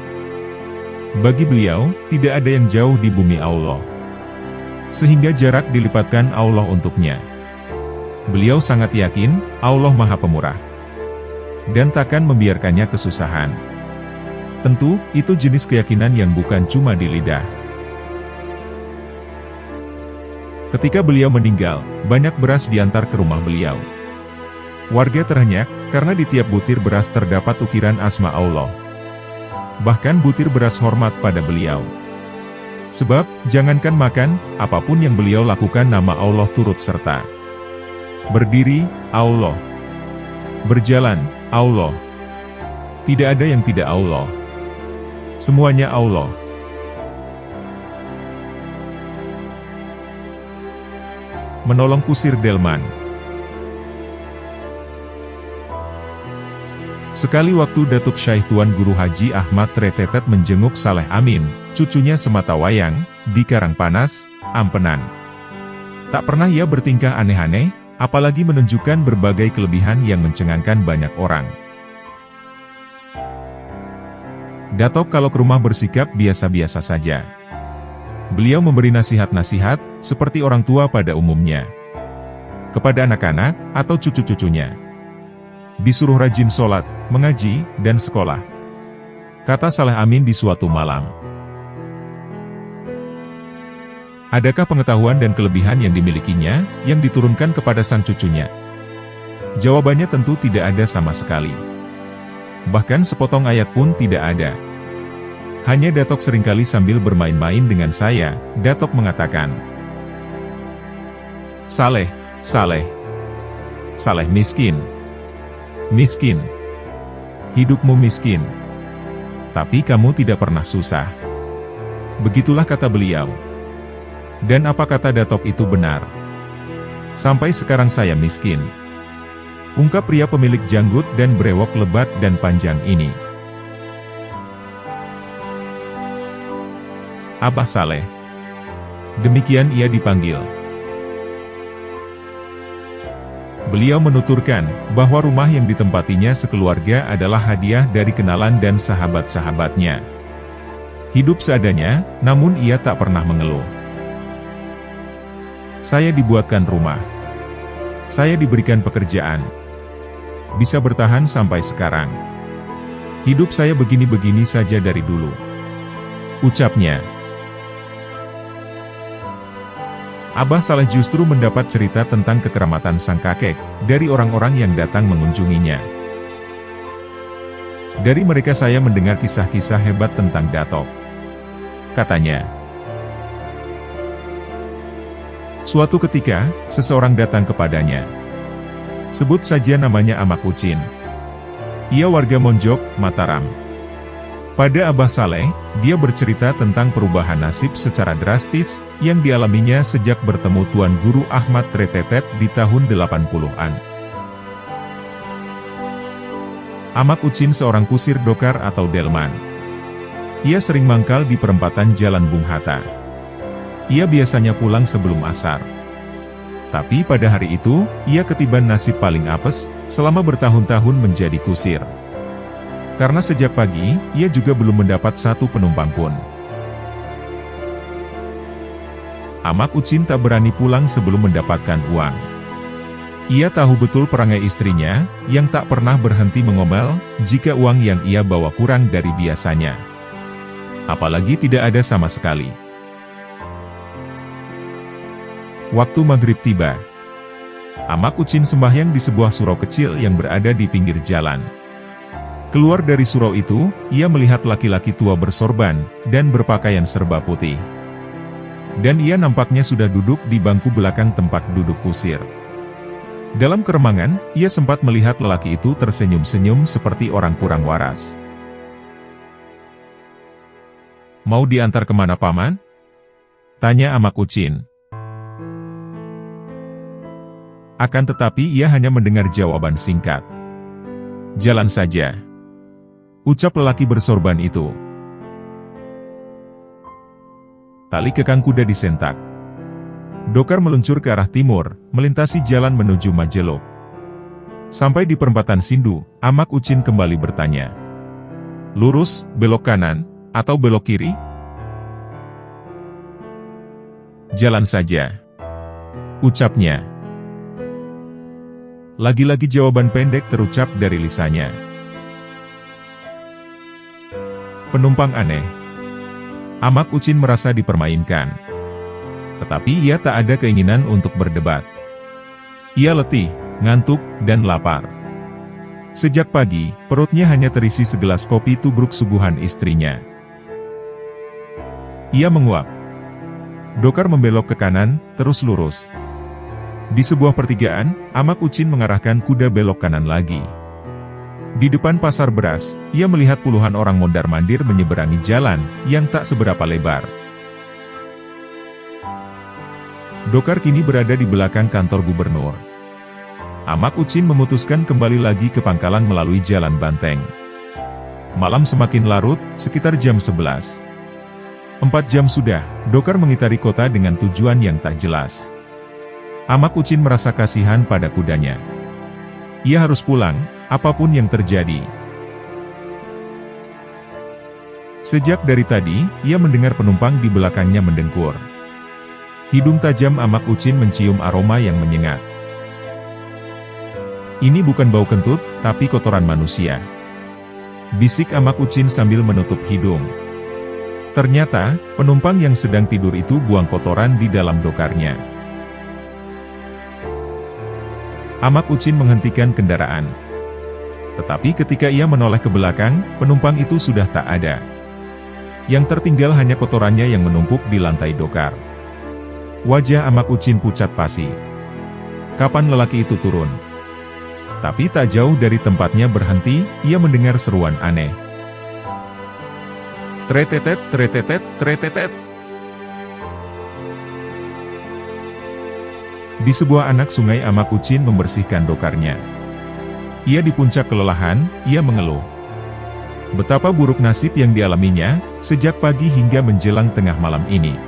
Bagi beliau, tidak ada yang jauh di bumi Allah. Sehingga jarak dilipatkan Allah untuknya. Beliau sangat yakin, Allah Maha Pemurah. Dan takkan membiarkannya kesusahan. Tentu, itu jenis keyakinan yang bukan cuma di lidah. Ketika beliau meninggal, banyak beras diantar ke rumah beliau. Warga terhenyak, karena di tiap butir beras terdapat ukiran asma Allah. Bahkan butir beras hormat pada beliau. Sebab, jangankan makan, apapun yang beliau lakukan nama Allah turut serta. Berdiri, Allah. Berjalan, Allah. Tidak ada yang tidak Allah. Semuanya Allah. Menolong kusir delman. Sekali waktu Datuk Syekh Tuan Guru Haji Ahmad Tretetet menjenguk Saleh Amin, cucunya sematawayang, di Karangpanas, Ampenan. Tak pernah ia bertingkah aneh-aneh, apalagi menunjukkan berbagai kelebihan yang mencengangkan banyak orang. Datok kalau ke rumah bersikap biasa-biasa saja. Beliau memberi nasihat-nasihat, seperti orang tua pada umumnya. Kepada anak-anak, atau cucu-cucunya. Disuruh rajin sholat, mengaji, dan sekolah. Kata Saleh Amin di suatu malam. Adakah pengetahuan dan kelebihan yang dimilikinya, yang diturunkan kepada sang cucunya? Jawabannya tentu tidak ada sama sekali. Bahkan sepotong ayat pun tidak ada. Hanya Datok seringkali sambil bermain-main dengan saya, Datok mengatakan, Saleh, Saleh, Saleh miskin. Miskin. Hidupmu miskin. Tapi kamu tidak pernah susah. Begitulah kata beliau. Dan apa kata Datok itu benar. Sampai sekarang saya miskin. Ungkap pria pemilik janggut dan brewok lebat dan panjang ini. Abah Saleh. Demikian ia dipanggil. Beliau menuturkan, bahwa rumah yang ditempatinya sekeluarga adalah hadiah dari kenalan dan sahabat-sahabatnya. Hidup seadanya, namun ia tak pernah mengeluh. Saya dibuatkan rumah. Saya diberikan pekerjaan. Bisa bertahan sampai sekarang. Hidup saya begini-begini saja dari dulu. Ucapnya. Abah Saleh justru mendapat cerita tentang kekeramatan sang kakek, dari orang-orang yang datang mengunjunginya. Dari mereka saya mendengar kisah-kisah hebat tentang Datok. Katanya, suatu ketika, seseorang datang kepadanya. Sebut saja namanya Amak Ucin. Ia warga Monjok, Mataram. Pada Abah Saleh, dia bercerita tentang perubahan nasib secara drastis, yang dialaminya sejak bertemu Tuan Guru Ahmad Tretetet di tahun 80-an. Amak Ucin seorang kusir dokar atau delman. Ia sering mangkal di perempatan Jalan Bung Hatta. Ia biasanya pulang sebelum asar. Tapi pada hari itu, ia ketiban nasib paling apes, selama bertahun-tahun menjadi kusir. Karena sejak pagi, ia juga belum mendapat satu penumpang pun. Amak Ucin tak berani pulang sebelum mendapatkan uang. Ia tahu betul perangai istrinya, yang tak pernah berhenti mengomel, jika uang yang ia bawa kurang dari biasanya. Apalagi tidak ada sama sekali. Waktu maghrib tiba. Amak Ucin sembahyang di sebuah surau kecil yang berada di pinggir jalan. Keluar dari surau itu, ia melihat laki-laki tua bersorban, dan berpakaian serba putih. Dan ia nampaknya sudah duduk di bangku belakang tempat duduk kusir. Dalam keremangan, ia sempat melihat lelaki itu tersenyum-senyum seperti orang kurang waras. Mau diantar kemana paman? Tanya Amak Ucin. Akan tetapi ia hanya mendengar jawaban singkat. Jalan saja. Ucap lelaki bersorban itu. Tali kekang kuda disentak. Dokar meluncur ke arah timur, melintasi jalan menuju Majeluk. Sampai di perempatan Sindu, Amak Ucin kembali bertanya. Lurus, belok kanan, atau belok kiri? Jalan saja. Ucapnya. Lagi-lagi jawaban pendek terucap dari lisannya. Penumpang aneh. Amak Ucin merasa dipermainkan. Tetapi ia tak ada keinginan untuk berdebat. Ia letih, ngantuk, dan lapar. Sejak pagi, perutnya hanya terisi segelas kopi tubruk suguhan istrinya. Ia menguap. Dokar membelok ke kanan, terus lurus. Di sebuah pertigaan, Amak Ucin mengarahkan kuda belok kanan lagi. Di depan pasar beras, ia melihat puluhan orang mondar-mandir menyeberangi jalan, yang tak seberapa lebar. Dokar kini berada di belakang kantor gubernur. Amak Ucin memutuskan kembali lagi ke pangkalan melalui jalan Banteng. Malam semakin larut, sekitar jam 11. 4 jam sudah, Dokar mengitari kota dengan tujuan yang tak jelas. Amak Ucin merasa kasihan pada kudanya. Ia harus pulang, apapun yang terjadi. Sejak dari tadi, ia mendengar penumpang di belakangnya mendengkur. Hidung tajam Amak Ucin mencium aroma yang menyengat. Ini bukan bau kentut, tapi kotoran manusia. Bisik Amak Ucin sambil menutup hidung. Ternyata, penumpang yang sedang tidur itu buang kotoran di dalam dokarnya. Amak Ucin menghentikan kendaraan. Tetapi ketika ia menoleh ke belakang, penumpang itu sudah tak ada. Yang tertinggal hanya kotorannya yang menumpuk di lantai dokar. Wajah Amak Ucin pucat pasi. Kapan lelaki itu turun? Tapi tak jauh dari tempatnya berhenti, ia mendengar seruan aneh. Tretetet, tretetet, tretetet. Di sebuah anak sungai Amak Ucin membersihkan dokarnya. Ia di puncak kelelahan, ia mengeluh. Betapa buruk nasib yang dialaminya, sejak pagi hingga menjelang tengah malam ini.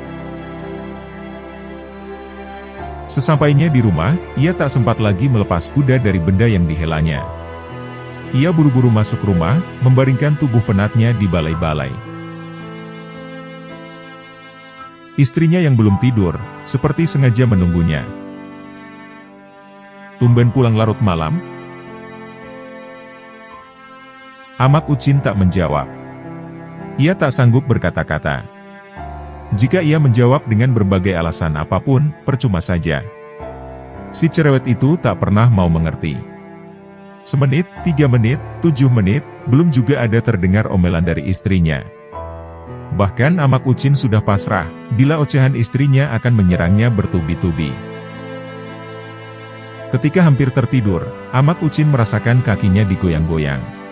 Sesampainya di rumah, ia tak sempat lagi melepas kuda dari benda yang dihelanya. Ia buru-buru masuk rumah, membaringkan tubuh penatnya di balai-balai. Istrinya yang belum tidur, seperti sengaja menunggunya. Tumben pulang larut malam? Amak Ucin tak menjawab. Ia tak sanggup berkata-kata. Jika ia menjawab dengan berbagai alasan apapun, percuma saja. Si cerewet itu tak pernah mau mengerti. Semenit, 3 menit, 7 menit, belum juga ada terdengar omelan dari istrinya. Bahkan Amak Ucin sudah pasrah, bila ocehan istrinya akan menyerangnya bertubi-tubi. Ketika hampir tertidur, Amak Ucin merasakan kakinya digoyang-goyang.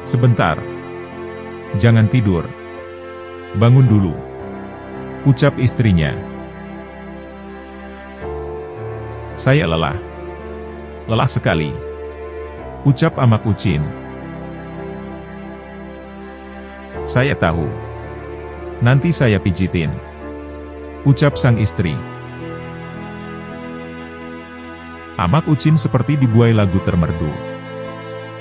Sebentar. Jangan tidur. Bangun dulu. Ucap istrinya. Saya lelah. Lelah sekali. Ucap Amak Ucin. Saya tahu. Nanti saya pijitin. Ucap sang istri. Amak Ucin seperti dibuai lagu termerdu.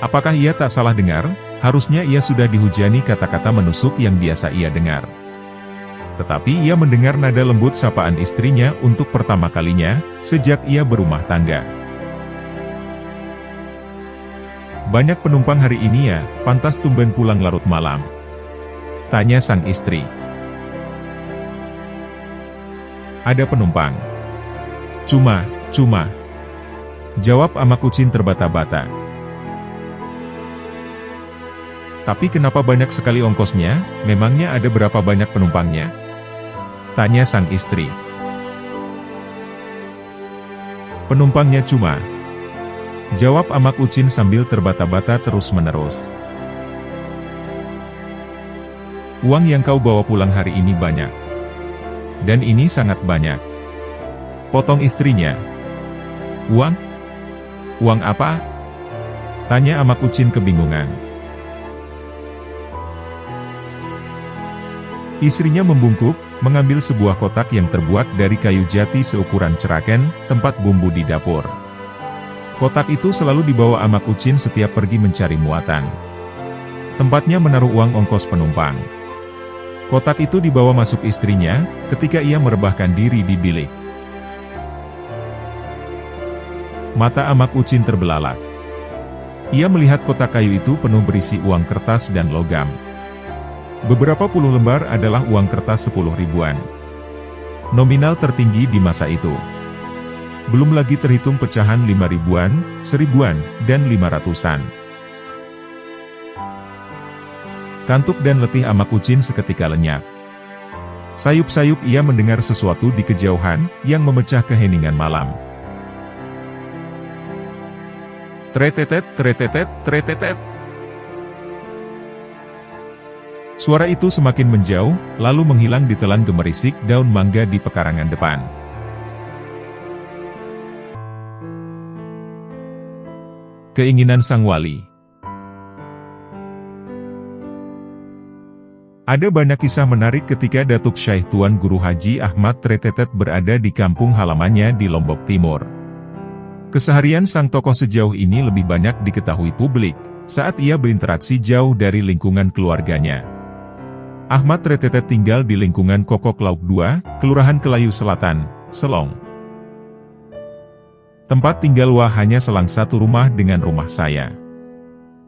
Apakah ia tak salah dengar? Harusnya ia sudah dihujani kata-kata menusuk yang biasa ia dengar. Tetapi ia mendengar nada lembut sapaan istrinya untuk pertama kalinya, sejak ia berumah tangga. Banyak penumpang hari ini ya, pantas tumben pulang larut malam? Tanya sang istri. Ada penumpang. Cuma. Jawab Amak Ucin terbata-bata. Tapi kenapa banyak sekali ongkosnya? Memangnya ada berapa banyak penumpangnya? Tanya sang istri. Penumpangnya cuma. Jawab Amak Ucin sambil terbata-bata terus-menerus. Uang yang kau bawa pulang hari ini banyak. Dan ini sangat banyak. Potong istrinya. Uang? Uang apa? Tanya Amak Ucin kebingungan. Istrinya membungkuk, mengambil sebuah kotak yang terbuat dari kayu jati seukuran ceraken, tempat bumbu di dapur. Kotak itu selalu dibawa Amak Ucin setiap pergi mencari muatan. Tempatnya menaruh uang ongkos penumpang. Kotak itu dibawa masuk istrinya, ketika ia merebahkan diri di bilik. Mata Amak Ucin terbelalak. Ia melihat kotak kayu itu penuh berisi uang kertas dan logam. Beberapa puluh lembar adalah uang kertas 10 ribuan. Nominal tertinggi di masa itu. Belum lagi terhitung pecahan 5 ribuan, 1000-an, dan 500-an. Kantuk dan letih Amak Ucin seketika lenyap. Sayup-sayup ia mendengar sesuatu di kejauhan, yang memecah keheningan malam. Tretetet, tretetet, tretetet. Suara itu semakin menjauh, lalu menghilang ditelan gemerisik daun mangga di pekarangan depan. Keinginan sang wali. Ada banyak kisah menarik ketika Datuk Syekh Tuan Guru Haji Ahmad Tretetet berada di kampung halamannya di Lombok Timur. Keseharian sang tokoh sejauh ini lebih banyak diketahui publik, saat ia berinteraksi jauh dari lingkungan keluarganya. Ahmad Tretetet tinggal di lingkungan Kokok Lauk 2, Kelurahan Kelayu Selatan, Selong. Tempat tinggal Wah hanya selang satu rumah dengan rumah saya.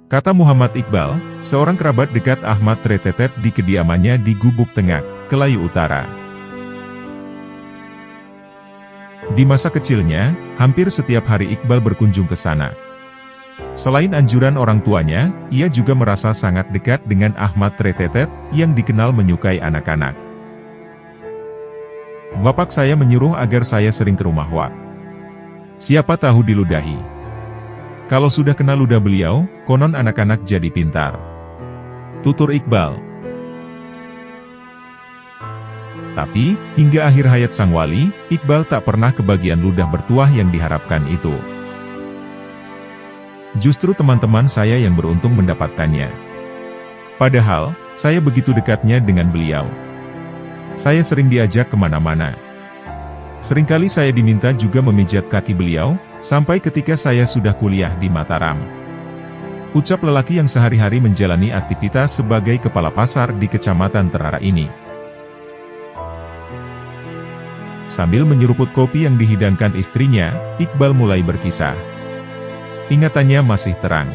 Kata Muhammad Iqbal, seorang kerabat dekat Ahmad Tretetet di kediamannya di Gubuk Tengah, Kelayu Utara. Di masa kecilnya, hampir setiap hari Iqbal berkunjung ke sana. Selain anjuran orang tuanya, ia juga merasa sangat dekat dengan Ahmad Tretetet, yang dikenal menyukai anak-anak. Bapak saya menyuruh agar saya sering ke rumah Wah. Siapa tahu diludahi. Kalau sudah kena ludah beliau, konon anak-anak jadi pintar. Tutur Iqbal. Tapi, hingga akhir hayat sang wali, Iqbal tak pernah kebagian ludah bertuah yang diharapkan itu. Justru teman-teman saya yang beruntung mendapatkannya. Padahal, saya begitu dekatnya dengan beliau. Saya sering diajak kemana-mana. Seringkali saya diminta juga memijat kaki beliau, sampai ketika saya sudah kuliah di Mataram. Ucap lelaki yang sehari-hari menjalani aktivitas sebagai kepala pasar di Kecamatan Terara ini. Sambil menyeruput kopi yang dihidangkan istrinya, Iqbal mulai berkisah. Ingatannya masih terang.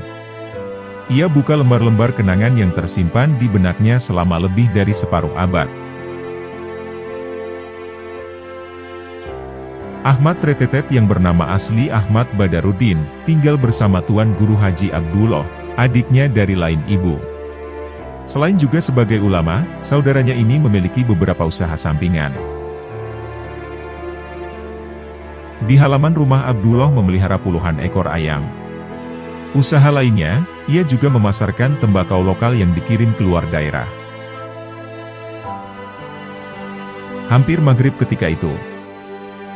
Ia buka lembar-lembar kenangan yang tersimpan di benaknya selama lebih dari separuh abad. Ahmad Tretetet yang bernama asli Ahmad Badarudin, tinggal bersama Tuan Guru Haji Abdullah, adiknya dari lain ibu. Selain juga sebagai ulama, saudaranya ini memiliki beberapa usaha sampingan. Di halaman rumah Abdullah memelihara puluhan ekor ayam. Usaha lainnya, ia juga memasarkan tembakau lokal yang dikirim keluar daerah. Hampir maghrib ketika itu,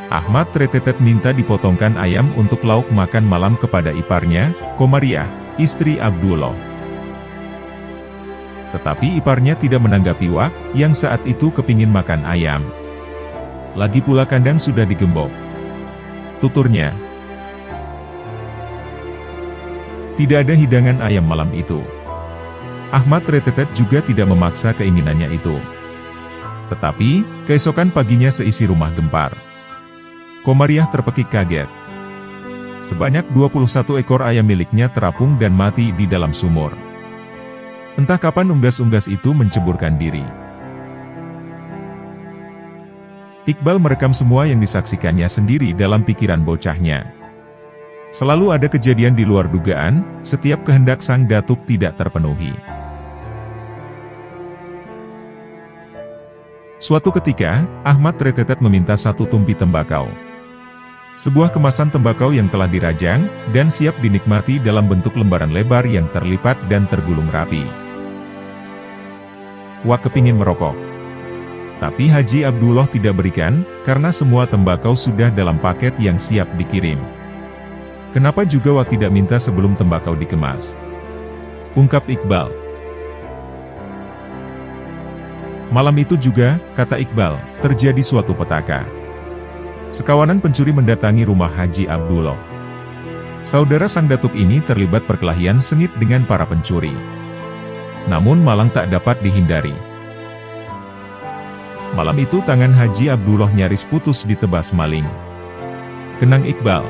Ahmad Tretetet minta dipotongkan ayam untuk lauk makan malam kepada iparnya, Komariah, istri Abdullah. Tetapi iparnya tidak menanggapi Wah, yang saat itu kepingin makan ayam. Lagi pula kandang sudah digembok. Tuturnya. Tidak ada hidangan ayam malam itu. Ahmad Tretetet juga tidak memaksa keinginannya itu. Tetapi, keesokan paginya seisi rumah gempar. Komariah terpekik kaget. Sebanyak 21 ekor ayam miliknya terapung dan mati di dalam sumur. Entah kapan unggas-unggas itu menceburkan diri. Iqbal merekam semua yang disaksikannya sendiri dalam pikiran bocahnya. Selalu ada kejadian di luar dugaan, setiap kehendak sang datuk tidak terpenuhi. Suatu ketika, Ahmad Tretetet meminta satu tumpi tembakau. Sebuah kemasan tembakau yang telah dirajang, dan siap dinikmati dalam bentuk lembaran lebar yang terlipat dan tergulung rapi. Wah kepingin merokok. Tapi Haji Abdullah tidak berikan, karena semua tembakau sudah dalam paket yang siap dikirim. Kenapa juga Wah tidak minta sebelum tembakau dikemas? Ungkap Iqbal. Malam itu juga, kata Iqbal, terjadi suatu petaka. Sekawanan pencuri mendatangi rumah Haji Abdullah. Saudara sang datuk ini terlibat perkelahian sengit dengan para pencuri. Namun malang tak dapat dihindari. Malam itu tangan Haji Abdullah nyaris putus ditebas maling. Kenang Iqbal.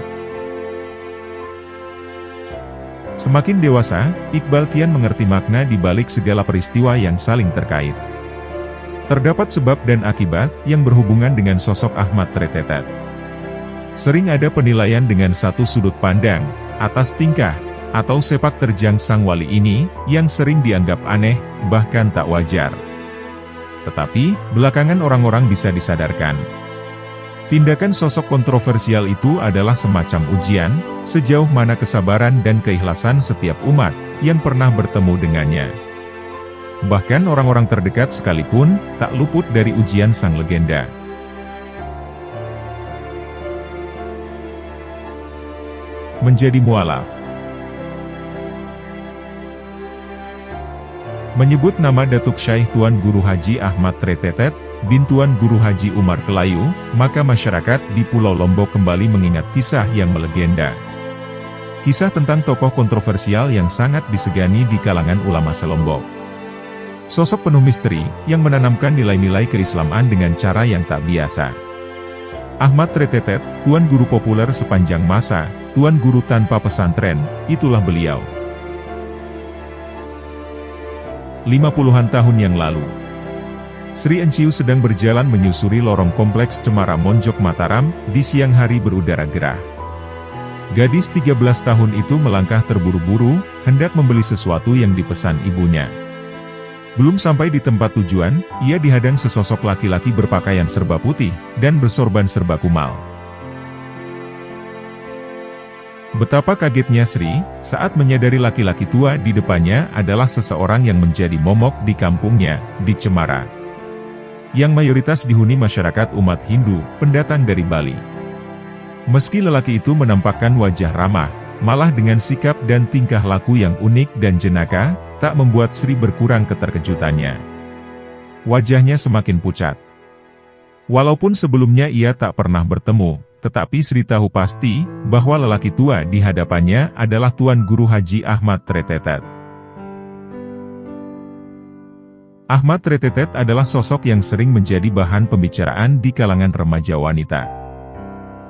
Semakin dewasa, Iqbal kian mengerti makna di balik segala peristiwa yang saling terkait. Terdapat sebab dan akibat yang berhubungan dengan sosok Ahmad Tretetet. Sering ada penilaian dengan satu sudut pandang, atas tingkah, atau sepak terjang sang wali ini, yang sering dianggap aneh, bahkan tak wajar. Tetapi, belakangan orang-orang bisa disadarkan. Tindakan sosok kontroversial itu adalah semacam ujian, sejauh mana kesabaran dan keikhlasan setiap umat, yang pernah bertemu dengannya. Bahkan orang-orang terdekat sekalipun, tak luput dari ujian sang legenda. Menjadi mualaf. Menyebut nama Datuk Syaikh Tuan Guru Haji Ahmad Tretetet, bin Tuan Guru Haji Umar Kelayu, maka masyarakat di Pulau Lombok kembali mengingat kisah yang melegenda. Kisah tentang tokoh kontroversial yang sangat disegani di kalangan ulama selombok. Sosok penuh misteri, yang menanamkan nilai-nilai keislaman dengan cara yang tak biasa. Ahmad Tretetet, tuan guru populer sepanjang masa, tuan guru tanpa pesantren, itulah beliau. 50-an tahun yang lalu, Sri Enciu sedang berjalan menyusuri lorong kompleks Cemara Monjok Mataram, di siang hari berudara gerah. Gadis 13 tahun itu melangkah terburu-buru, hendak membeli sesuatu yang dipesan ibunya. Belum sampai di tempat tujuan, ia dihadang sesosok laki-laki berpakaian serba putih, dan bersorban serba kumal. Betapa kagetnya Sri, saat menyadari laki-laki tua di depannya adalah seseorang yang menjadi momok di kampungnya, di Cemara, yang mayoritas dihuni masyarakat umat Hindu, pendatang dari Bali. Meski lelaki itu menampakkan wajah ramah, malah dengan sikap dan tingkah laku yang unik dan jenaka, tak membuat Sri berkurang keterkejutannya. Wajahnya semakin pucat. Walaupun sebelumnya ia tak pernah bertemu, tetapi Sri tahu pasti, bahwa lelaki tua di hadapannya adalah Tuan Guru Haji Ahmad Tretetet. Ahmad Tretetet adalah sosok yang sering menjadi bahan pembicaraan di kalangan remaja wanita.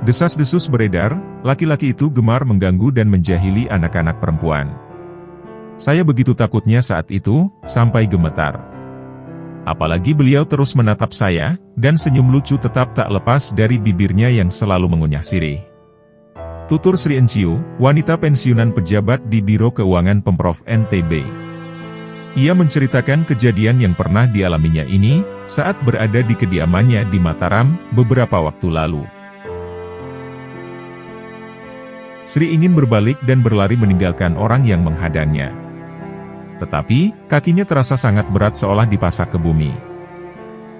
Desas-desus beredar, laki-laki itu gemar mengganggu dan menjahili anak-anak perempuan. Saya begitu takutnya saat itu, sampai gemetar. Apalagi beliau terus menatap saya, dan senyum lucu tetap tak lepas dari bibirnya yang selalu mengunyah sirih. Tutur Sri Enciu, wanita pensiunan pejabat di Biro Keuangan Pemprov NTB. Ia menceritakan kejadian yang pernah dialaminya ini, saat berada di kediamannya di Mataram, beberapa waktu lalu. Sri ingin berbalik dan berlari meninggalkan orang yang menghadangnya. Tetapi, kakinya terasa sangat berat seolah dipasak ke bumi.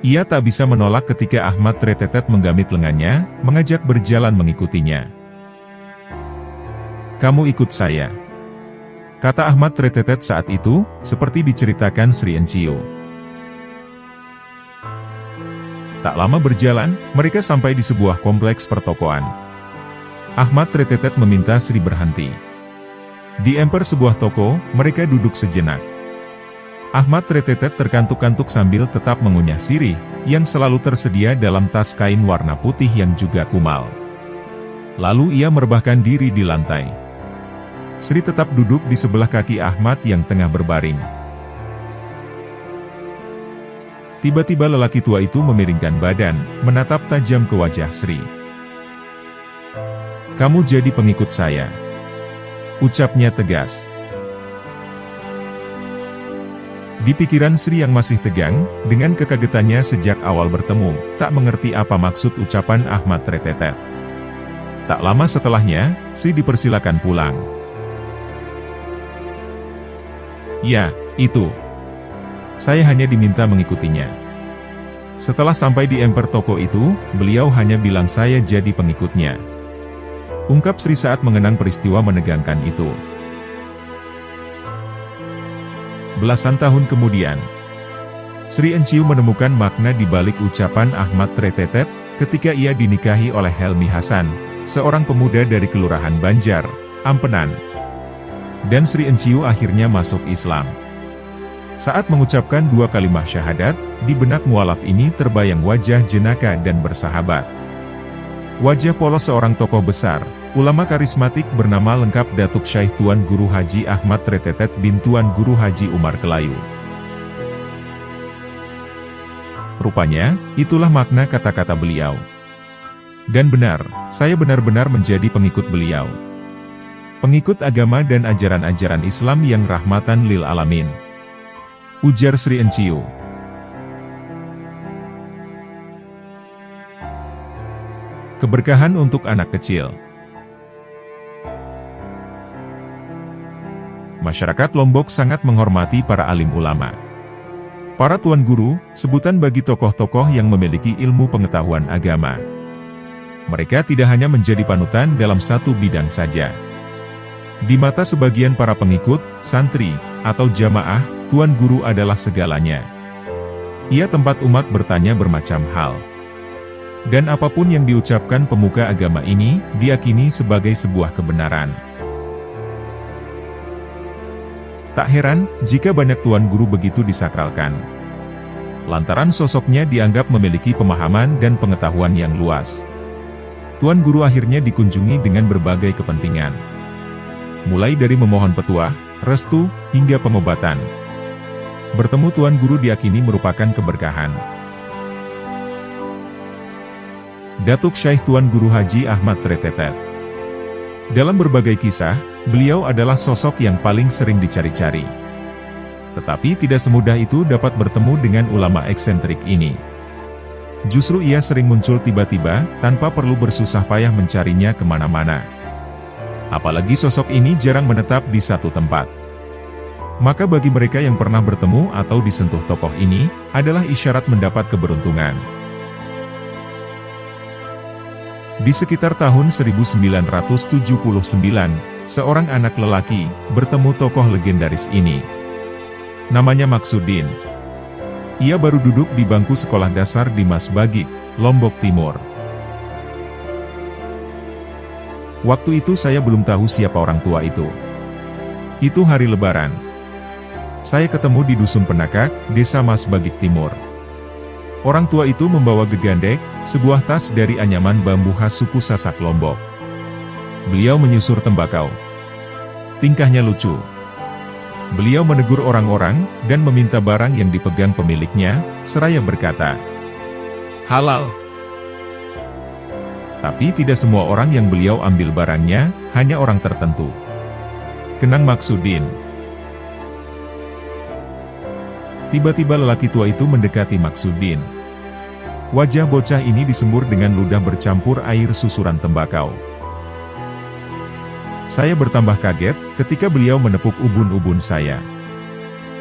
Ia tak bisa menolak ketika Ahmad Tretetet menggamit lengannya, mengajak berjalan mengikutinya. "Kamu ikut saya," kata Ahmad Tretetet saat itu, seperti diceritakan Sri Enciu. Tak lama berjalan, mereka sampai di sebuah kompleks pertokoan. Ahmad Tretetet meminta Sri berhenti. Di emper sebuah toko, mereka duduk sejenak. Ahmad Tretetet terkantuk-kantuk sambil tetap mengunyah sirih, yang selalu tersedia dalam tas kain warna putih yang juga kumal. Lalu ia merebahkan diri di lantai. Sri tetap duduk di sebelah kaki Ahmad yang tengah berbaring. Tiba-tiba lelaki tua itu memiringkan badan, menatap tajam ke wajah Sri. "Kamu jadi pengikut saya," ucapnya tegas. Di pikiran Sri yang masih tegang, dengan kekagetannya sejak awal bertemu, tak mengerti apa maksud ucapan Ahmad Tretetet. Tak lama setelahnya, Sri dipersilakan pulang. "Ya, itu. Saya hanya diminta mengikutinya." Setelah sampai di emper toko itu, beliau hanya bilang saya jadi pengikutnya, ungkap Sri saat mengenang peristiwa menegangkan itu. Belasan tahun kemudian, Sri Enciu menemukan makna di balik ucapan Ahmad Tretetet, ketika ia dinikahi oleh Helmi Hasan, seorang pemuda dari Kelurahan Banjar, Ampenan. Dan Sri Enciu akhirnya masuk Islam. Saat mengucapkan 2 kalimat syahadat, di benak mualaf ini terbayang wajah jenaka dan bersahabat. Wajah polos seorang tokoh besar, ulama karismatik bernama lengkap Datuk Syekh Tuan Guru Haji Ahmad Tretetet bin Tuan Guru Haji Umar Kelayu. Rupanya, itulah makna kata-kata beliau. Dan benar, saya benar-benar menjadi pengikut beliau. Pengikut agama dan ajaran-ajaran Islam yang rahmatan lil alamin, ujar Sri Enciu. Keberkahan untuk anak kecil. Masyarakat Lombok sangat menghormati para alim ulama. Para tuan guru, sebutan bagi tokoh-tokoh yang memiliki ilmu pengetahuan agama. Mereka tidak hanya menjadi panutan dalam satu bidang saja. Di mata sebagian para pengikut, santri, atau jamaah, tuan guru adalah segalanya. Ia tempat umat bertanya bermacam hal. Dan apapun yang diucapkan pemuka agama ini, diyakini sebagai sebuah kebenaran. Tak heran, jika banyak tuan guru begitu disakralkan. Lantaran sosoknya dianggap memiliki pemahaman dan pengetahuan yang luas. Tuan guru akhirnya dikunjungi dengan berbagai kepentingan. Mulai dari memohon petuah, restu, hingga pengobatan. Bertemu tuan guru diyakini merupakan keberkahan. Datuk Syekh Tuan Guru Haji Ahmad Tretetet. Dalam berbagai kisah, beliau adalah sosok yang paling sering dicari-cari. Tetapi tidak semudah itu dapat bertemu dengan ulama eksentrik ini. Justru ia sering muncul tiba-tiba, tanpa perlu bersusah payah mencarinya kemana-mana. Apalagi sosok ini jarang menetap di satu tempat. Maka bagi mereka yang pernah bertemu atau disentuh tokoh ini, adalah isyarat mendapat keberuntungan. Di sekitar tahun 1979, seorang anak lelaki bertemu tokoh legendaris ini. Namanya Maksudin. Ia baru duduk di bangku sekolah dasar di Masbagik, Lombok Timur. Waktu itu saya belum tahu siapa orang tua itu. Itu hari Lebaran. Saya ketemu di Dusun Penakak, Desa Masbagik Timur. Orang tua itu membawa gegandek, sebuah tas dari anyaman bambu khas suku Sasak Lombok. Beliau menyusur tembakau. Tingkahnya lucu. Beliau menegur orang-orang, dan meminta barang yang dipegang pemiliknya, seraya berkata, "Halal." Tapi tidak semua orang yang beliau ambil barangnya, hanya orang tertentu. Kenang Maksudin. Tiba-tiba lelaki tua itu mendekati Maksudin. Wajah bocah ini disembur dengan ludah bercampur air susuran tembakau. Saya bertambah kaget, ketika beliau menepuk ubun-ubun saya.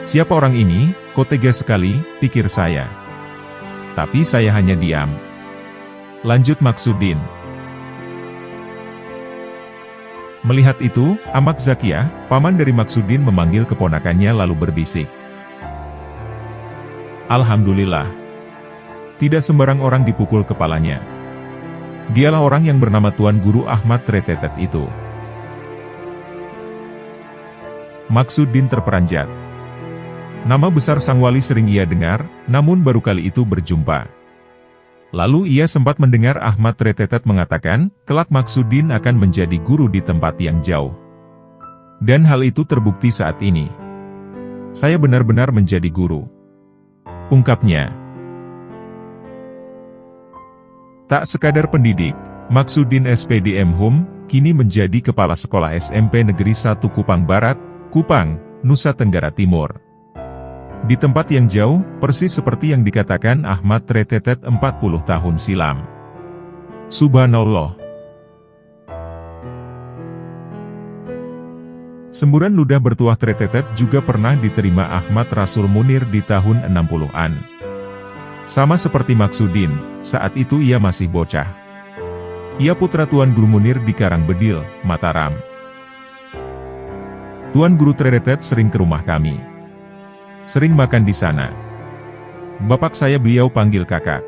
Siapa orang ini, kok tega sekali, pikir saya. Tapi saya hanya diam. Lanjut Maksudin. Melihat itu, Ahmad Zakiah, paman dari Maksudin memanggil keponakannya lalu berbisik. Alhamdulillah. Tidak sembarang orang dipukul kepalanya. Dialah orang yang bernama Tuan Guru Ahmad Tretetet itu. Maksudin terperanjat. Nama besar sang wali sering ia dengar, namun baru kali itu berjumpa. Lalu ia sempat mendengar Ahmad Tretetet mengatakan, kelak Maksudin akan menjadi guru di tempat yang jauh. Dan hal itu terbukti saat ini. Saya benar-benar menjadi guru. Ungkapnya. Tak sekadar pendidik, Maksudin SPDM Hum, kini menjadi Kepala Sekolah SMP Negeri 1 Kupang Barat, Kupang, Nusa Tenggara Timur. Di tempat yang jauh, persis seperti yang dikatakan Ahmad Tretetet 40 tahun silam. Subhanallah. Semburan ludah bertuah Tretetet juga pernah diterima Ahmad Rasul Munir di tahun 60-an. Sama seperti Maksudin, saat itu ia masih bocah. Ia putra Tuan Guru Munir di Karangbedil, Mataram. Tuan Guru Tretetet sering ke rumah kami. Sering makan di sana. Bapak saya beliau panggil kakak.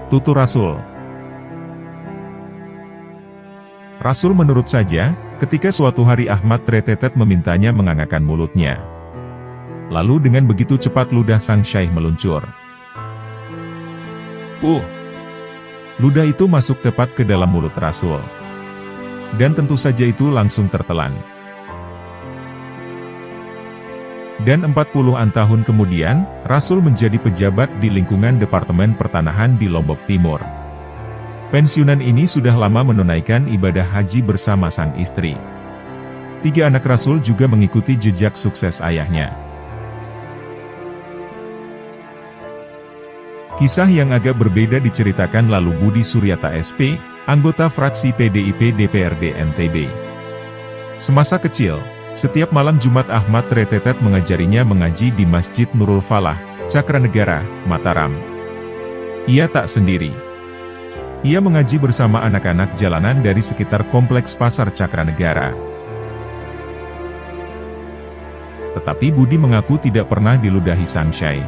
Tutu Rasul. Rasul menurut saja, ketika suatu hari Ahmad Tretetet memintanya mengangkat mulutnya. Lalu dengan begitu cepat ludah sang syaikh meluncur. Ludah itu masuk tepat ke dalam mulut Rasul. Dan tentu saja itu langsung tertelan. Dan 40-an tahun kemudian, Rasul menjadi pejabat di lingkungan Departemen Pertanahan di Lombok Timur. Pensiunan ini sudah lama menunaikan ibadah haji bersama sang istri. 3 anak Rasul juga mengikuti jejak sukses ayahnya. Kisah yang agak berbeda diceritakan lalu Budi Suryata SP, anggota fraksi PDIP DPRD NTB. Semasa kecil, setiap malam Jumat Ahmad Tretetet mengajarinya mengaji di Masjid Nurul Falah, Cakranegara, Mataram. Ia tak sendiri. Ia mengaji bersama anak-anak jalanan dari sekitar kompleks Pasar Cakranegara. Tetapi Budi mengaku tidak pernah diludahi sang syaikh.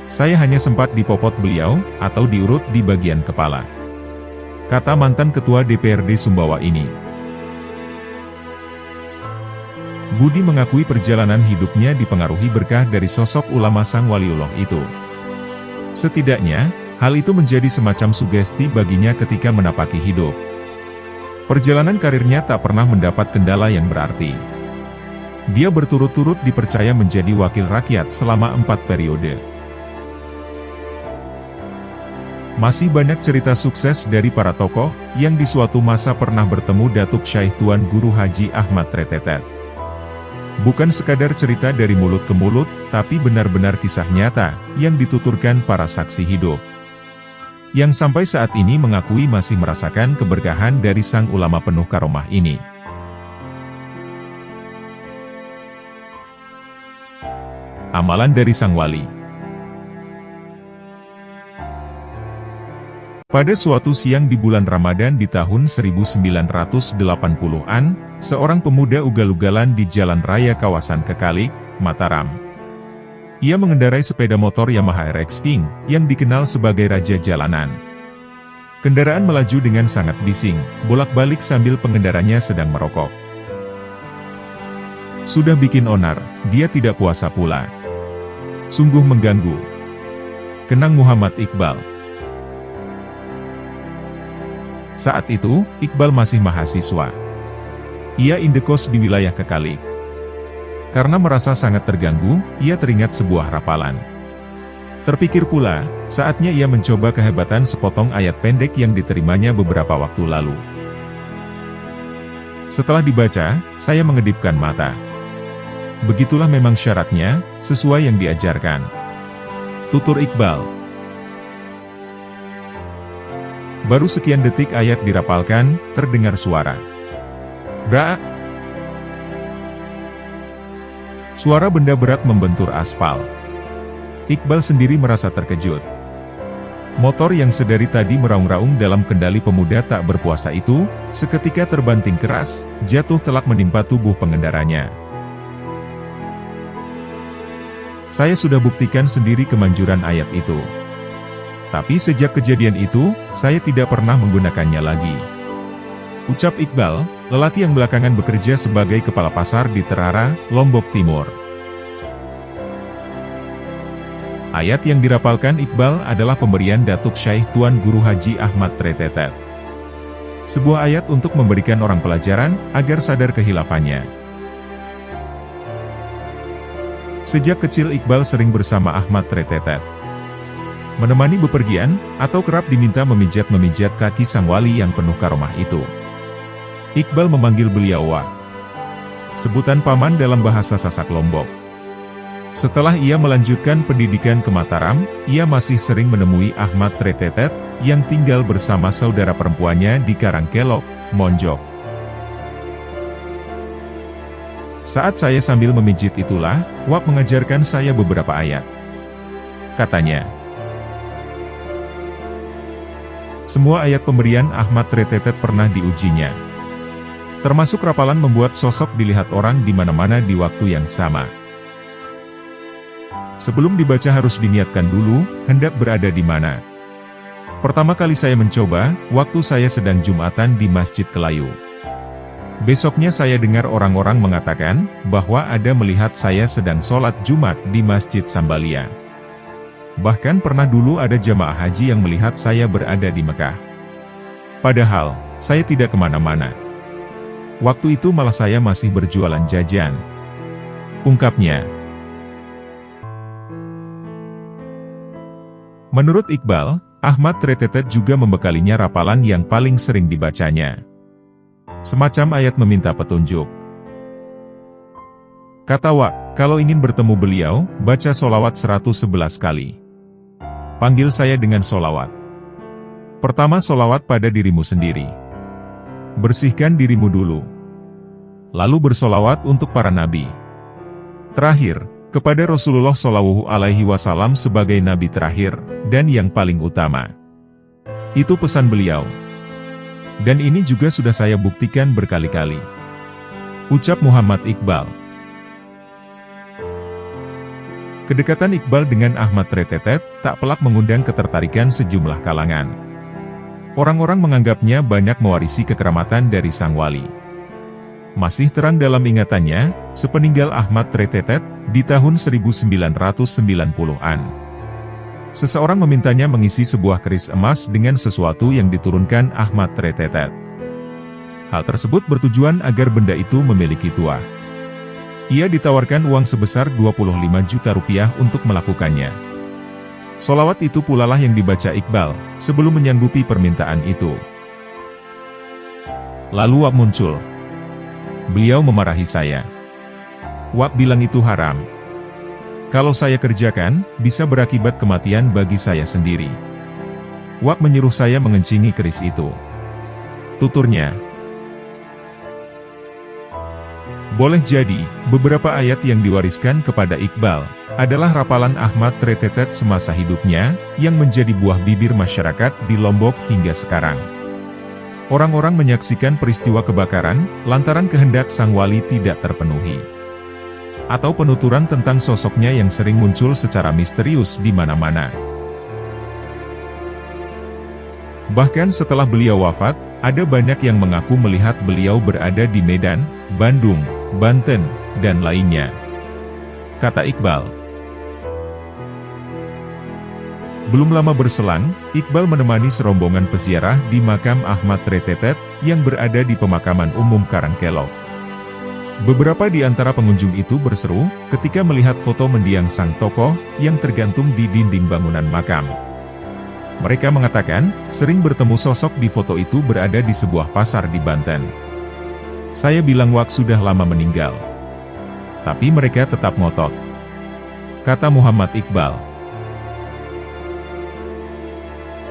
Saya hanya sempat dipopot beliau, atau diurut di bagian kepala. Kata mantan ketua DPRD Sumbawa ini. Budi mengakui perjalanan hidupnya dipengaruhi berkah dari sosok ulama sang waliullah itu. Setidaknya, hal itu menjadi semacam sugesti baginya ketika menapaki hidup. Perjalanan karirnya tak pernah mendapat kendala yang berarti. Dia berturut-turut dipercaya menjadi wakil rakyat selama 4 periode. Masih banyak cerita sukses dari para tokoh, yang di suatu masa pernah bertemu Datuk Syekh Tuan Guru Haji Ahmad Tretetet. Bukan sekadar cerita dari mulut ke mulut, tapi benar-benar kisah nyata, yang dituturkan para saksi hidup. Yang sampai saat ini mengakui masih merasakan keberkahan dari sang ulama penuh karomah ini. Amalan dari sang wali. Pada suatu siang di bulan Ramadan di tahun 1980-an, seorang pemuda ugal-ugalan di jalan raya kawasan Kekalik, Mataram. Ia mengendarai sepeda motor Yamaha RX King, yang dikenal sebagai raja jalanan. Kendaraan melaju dengan sangat bising, bolak-balik sambil pengendaranya sedang merokok. Sudah bikin onar, dia tidak puasa pula. Sungguh mengganggu. Kenang Muhammad Iqbal. Saat itu, Iqbal masih mahasiswa. Ia indekos di wilayah Kekalik. Karena merasa sangat terganggu, ia teringat sebuah rapalan. Terpikir pula, saatnya ia mencoba kehebatan sepotong ayat pendek yang diterimanya beberapa waktu lalu. Setelah dibaca, saya mengedipkan mata. Begitulah memang syaratnya, sesuai yang diajarkan. Tutur Iqbal. Baru sekian detik ayat dirapalkan, terdengar suara. Bra! Suara benda berat membentur aspal. Iqbal sendiri merasa terkejut. Motor yang sedari tadi meraung-raung dalam kendali pemuda tak berpuasa itu, seketika terbanting keras, jatuh telak menimpa tubuh pengendaranya. Saya sudah buktikan sendiri kemanjuran ayat itu. Tapi sejak kejadian itu, saya tidak pernah menggunakannya lagi. Ucap Iqbal, lelaki yang belakangan bekerja sebagai kepala pasar di Terara, Lombok Timur. Ayat yang dirapalkan Iqbal adalah pemberian Datuk Syekh Tuan Guru Haji Ahmad Tretetet. Sebuah ayat untuk memberikan orang pelajaran, agar sadar kehilafannya. Sejak kecil Iqbal sering bersama Ahmad Tretetet. Menemani bepergian, atau kerap diminta memijat-memijat kaki sang wali yang penuh karomah itu. Iqbal memanggil beliau Wak. Sebutan paman dalam bahasa Sasak Lombok. Setelah ia melanjutkan pendidikan ke Mataram, ia masih sering menemui Ahmad Tretetet, yang tinggal bersama saudara perempuannya di Karangkelok, Monjok. Saat saya sambil memijit itulah, Wak mengajarkan saya beberapa ayat. Katanya, semua ayat pemberian Ahmad Tretetet pernah diujinya. Termasuk rapalan membuat sosok dilihat orang di mana-mana di waktu yang sama. Sebelum dibaca harus diniatkan dulu, hendak berada di mana. Pertama kali saya mencoba, waktu saya sedang Jumatan di Masjid Kelayu. Besoknya saya dengar orang-orang mengatakan, bahwa ada melihat saya sedang sholat Jumat di Masjid Sambalia. Bahkan pernah dulu ada jamaah haji yang melihat saya berada di Mekah. Padahal, saya tidak kemana-mana. Waktu itu malah saya masih berjualan jajan. Ungkapnya. Menurut Iqbal, Ahmad Tretetet juga membekalinya rapalan yang paling sering dibacanya. Semacam ayat meminta petunjuk. Kata Wak, kalau ingin bertemu beliau, baca solawat 111 kali. Panggil saya dengan solawat. Pertama solawat pada dirimu sendiri. Bersihkan dirimu dulu. Lalu bersolawat untuk para nabi. Terakhir, kepada Rasulullah Shallallahu Alaihi Wasallam sebagai nabi terakhir, dan yang paling utama. Itu pesan beliau. Dan ini juga sudah saya buktikan berkali-kali. Ucap Muhammad Iqbal. Kedekatan Iqbal dengan Ahmad Tretetet tak pelak mengundang ketertarikan sejumlah kalangan. Orang-orang menganggapnya banyak mewarisi kekeramatan dari sang wali. Masih terang dalam ingatannya, sepeninggal Ahmad Tretetet, di tahun 1990-an. Seseorang memintanya mengisi sebuah keris emas dengan sesuatu yang diturunkan Ahmad Tretetet. Hal tersebut bertujuan agar benda itu memiliki tuah. Ia ditawarkan uang sebesar 25 juta rupiah untuk melakukannya. Sholawat itu pula lah yang dibaca Iqbal, sebelum menyanggupi permintaan itu. Lalu Wak muncul. Beliau memarahi saya. Wak bilang itu haram. Kalau saya kerjakan, bisa berakibat kematian bagi saya sendiri. Wak menyuruh saya mengencingi keris itu. Tuturnya. Boleh jadi, beberapa ayat yang diwariskan kepada Iqbal, adalah rapalan Ahmad Tretetet semasa hidupnya, yang menjadi buah bibir masyarakat di Lombok hingga sekarang. Orang-orang menyaksikan peristiwa kebakaran, lantaran kehendak sang wali tidak terpenuhi. Atau penuturan tentang sosoknya yang sering muncul secara misterius di mana-mana. Bahkan setelah beliau wafat, ada banyak yang mengaku melihat beliau berada di Medan, Bandung, Banten, dan lainnya. Kata Iqbal. Belum lama berselang, Iqbal menemani serombongan peziarah di makam Ahmad Tretetet, yang berada di pemakaman umum Karangkelok. Beberapa di antara pengunjung itu berseru, ketika melihat foto mendiang sang tokoh, yang tergantung di dinding bangunan makam. Mereka mengatakan, sering bertemu sosok di foto itu berada di sebuah pasar di Banten. Saya bilang Wak sudah lama meninggal. Tapi mereka tetap ngotot. Kata Muhammad Iqbal.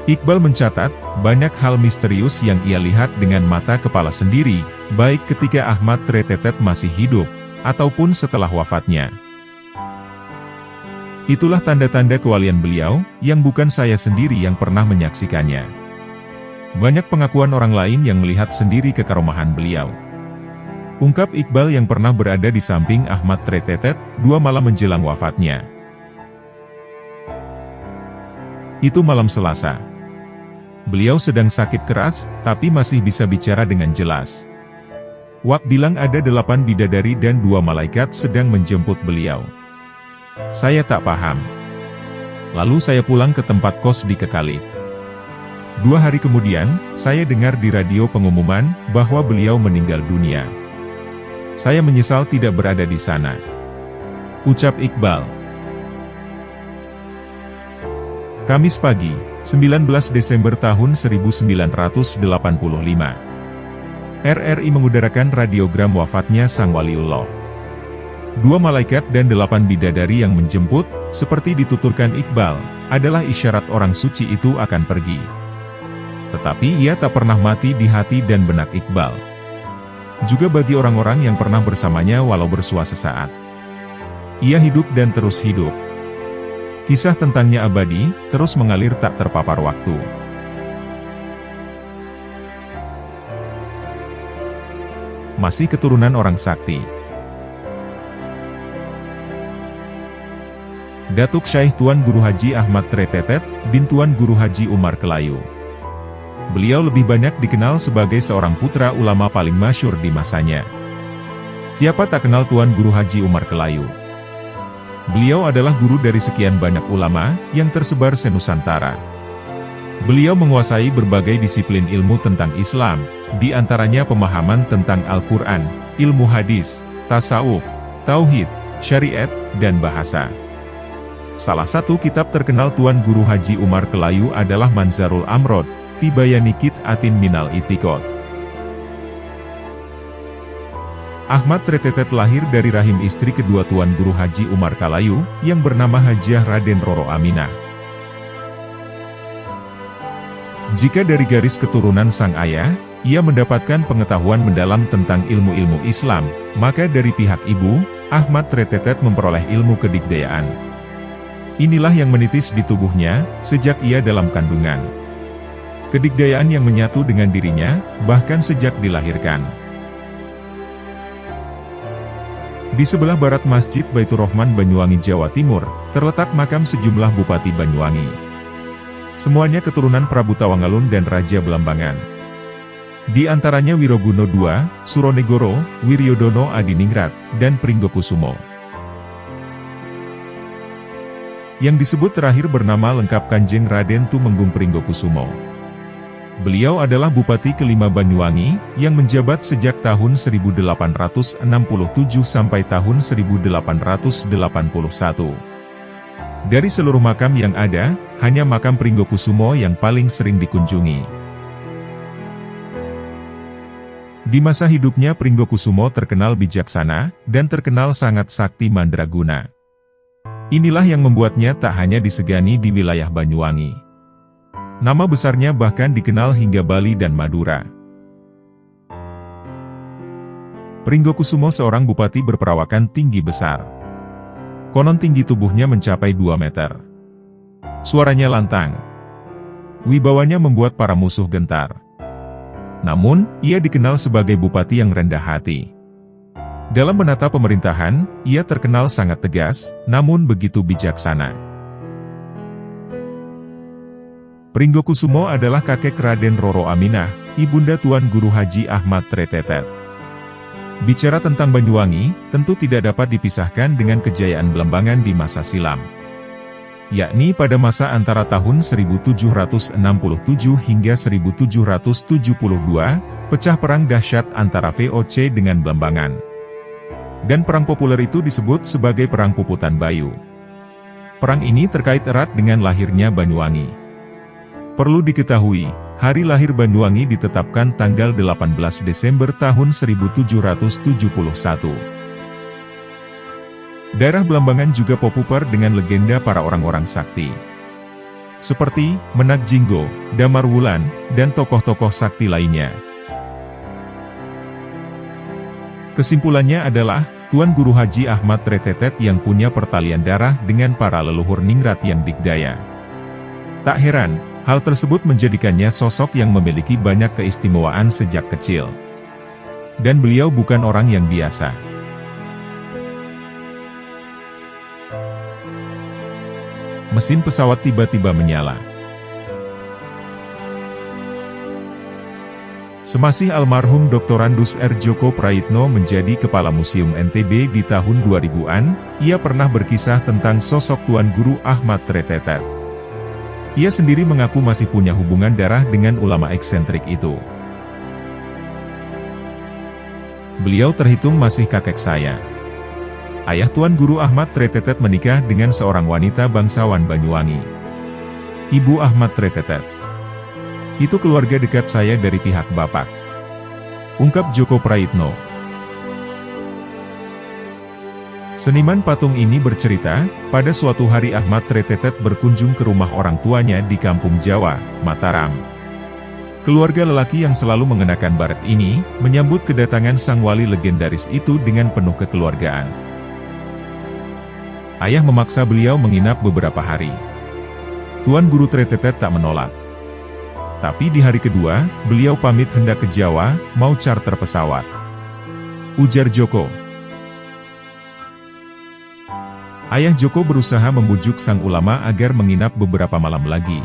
Iqbal mencatat, banyak hal misterius yang ia lihat dengan mata kepala sendiri, baik ketika Ahmad Tretetet masih hidup, ataupun setelah wafatnya. Itulah tanda-tanda kewalian beliau, yang bukan saya sendiri yang pernah menyaksikannya. Banyak pengakuan orang lain yang melihat sendiri kekaromahan beliau. Ungkap Iqbal yang pernah berada di samping Ahmad Tretetet, 2 malam menjelang wafatnya. Itu malam Selasa. Beliau sedang sakit keras, tapi masih bisa bicara dengan jelas. Wak bilang ada 8 bidadari dan 2 malaikat sedang menjemput beliau. Saya tak paham. Lalu saya pulang ke tempat kos di Kekali. 2 hari kemudian, saya dengar di radio pengumuman bahwa beliau meninggal dunia. Saya menyesal tidak berada di sana. Ucap Iqbal. Kamis pagi, 19 Desember tahun 1985. RRI mengudarakan radiogram wafatnya sang waliullah. 2 malaikat dan 8 bidadari yang menjemput, seperti dituturkan Iqbal, adalah isyarat orang suci itu akan pergi. Tetapi ia tak pernah mati di hati dan benak Iqbal. Juga bagi orang-orang yang pernah bersamanya walau bersua sesaat. Ia hidup dan terus hidup. Kisah tentangnya abadi, terus mengalir tak terpapar waktu. Masih keturunan orang sakti. Datuk Syekh Tuan Guru Haji Ahmad Tretetet, bin Tuan Guru Haji Umar Kelayu. Beliau lebih banyak dikenal sebagai seorang putra ulama paling masyhur di masanya. Siapa tak kenal Tuan Guru Haji Umar Kelayu? Beliau adalah guru dari sekian banyak ulama, yang tersebar se-Nusantara. Beliau menguasai berbagai disiplin ilmu tentang Islam, di antaranya pemahaman tentang Al-Quran, ilmu hadis, tasawuf, tauhid, syariat, dan bahasa. Salah satu kitab terkenal Tuan Guru Haji Umar Kelayu adalah Manzarul Amrod, fi bayani qit'atin minal itiqad. Ahmad Tretetet lahir dari rahim istri kedua Tuan Guru Haji Umar Kelayu, yang bernama Hajiah Raden Roro Aminah. Jika dari garis keturunan sang ayah, ia mendapatkan pengetahuan mendalam tentang ilmu-ilmu Islam, maka dari pihak ibu, Ahmad Tretetet memperoleh ilmu kedikdayaan. Inilah yang menitis di tubuhnya, sejak ia dalam kandungan. Kedikdayaan yang menyatu dengan dirinya, bahkan sejak dilahirkan. Di sebelah barat Masjid Baitur Rahman Banyuwangi, Jawa Timur, terletak makam sejumlah Bupati Banyuwangi. Semuanya keturunan Prabu Tawangalun dan Raja Belambangan. Di antaranya Wiroguno II, Suronegoro, Wiryodono Adiningrat, dan Pringgokusumo. Yang disebut terakhir bernama lengkap Kanjeng Raden Tumenggung Pringgokusumo. Beliau adalah Bupati kelima Banyuwangi, yang menjabat sejak tahun 1867 sampai tahun 1881. Dari seluruh makam yang ada, hanya makam Pringgokusumo yang paling sering dikunjungi. Di masa hidupnya Pringgokusumo terkenal bijaksana, dan terkenal sangat sakti mandraguna. Inilah yang membuatnya tak hanya disegani di wilayah Banyuwangi. Nama besarnya bahkan dikenal hingga Bali dan Madura. Pringgokusumo seorang bupati berperawakan tinggi besar. Konon tinggi tubuhnya mencapai 2 meter. Suaranya lantang. Wibawanya membuat para musuh gentar. Namun, ia dikenal sebagai bupati yang rendah hati. Dalam menata pemerintahan, ia terkenal sangat tegas, namun begitu bijaksana. Pringgokusumo adalah kakek Raden Roro Aminah, ibunda Tuan Guru Haji Ahmad Tretetet. Bicara tentang Banyuwangi, tentu tidak dapat dipisahkan dengan kejayaan Belembangan di masa silam. Yakni pada masa antara tahun 1767 hingga 1772, pecah perang dahsyat antara VOC dengan Belembangan. Dan perang populer itu disebut sebagai Perang Puputan Bayu. Perang ini terkait erat dengan lahirnya Banyuwangi. Perlu diketahui, hari lahir Banyuwangi ditetapkan tanggal 18 Desember tahun 1771. Daerah Belembangan juga populer dengan legenda para orang-orang sakti. Seperti Menak Jinggo, Damar Wulan, dan tokoh-tokoh sakti lainnya. Kesimpulannya adalah, Tuan Guru Haji Ahmad Tretetet yang punya pertalian darah dengan para leluhur ningrat yang digdaya. Tak heran, hal tersebut menjadikannya sosok yang memiliki banyak keistimewaan sejak kecil. Dan beliau bukan orang yang biasa. Mesin pesawat tiba-tiba menyala. Semasih almarhum Dr. Andus R. Djoko Prayitno menjadi Kepala Museum NTB di tahun 2000-an, ia pernah berkisah tentang sosok Tuan Guru Ahmad Tretetet. Ia sendiri mengaku masih punya hubungan darah dengan ulama eksentrik itu. Beliau terhitung masih kakek saya. Ayah Tuan Guru Ahmad Tretetet menikah dengan seorang wanita bangsawan Banyuwangi. Ibu Ahmad Tretetet. Itu keluarga dekat saya dari pihak bapak. Ungkap Djoko Prayitno. Seniman patung ini bercerita, pada suatu hari Ahmad Tretetet berkunjung ke rumah orang tuanya di Kampung Jawa, Mataram. Keluarga lelaki yang selalu mengenakan baret ini, menyambut kedatangan sang wali legendaris itu dengan penuh kekeluargaan. Ayah memaksa beliau menginap beberapa hari. Tuan Guru Tretetet tak menolak. Tapi di hari kedua, beliau pamit hendak ke Jawa, mau charter pesawat. Ujar Djoko. Ayah Djoko berusaha membujuk sang ulama agar menginap beberapa malam lagi.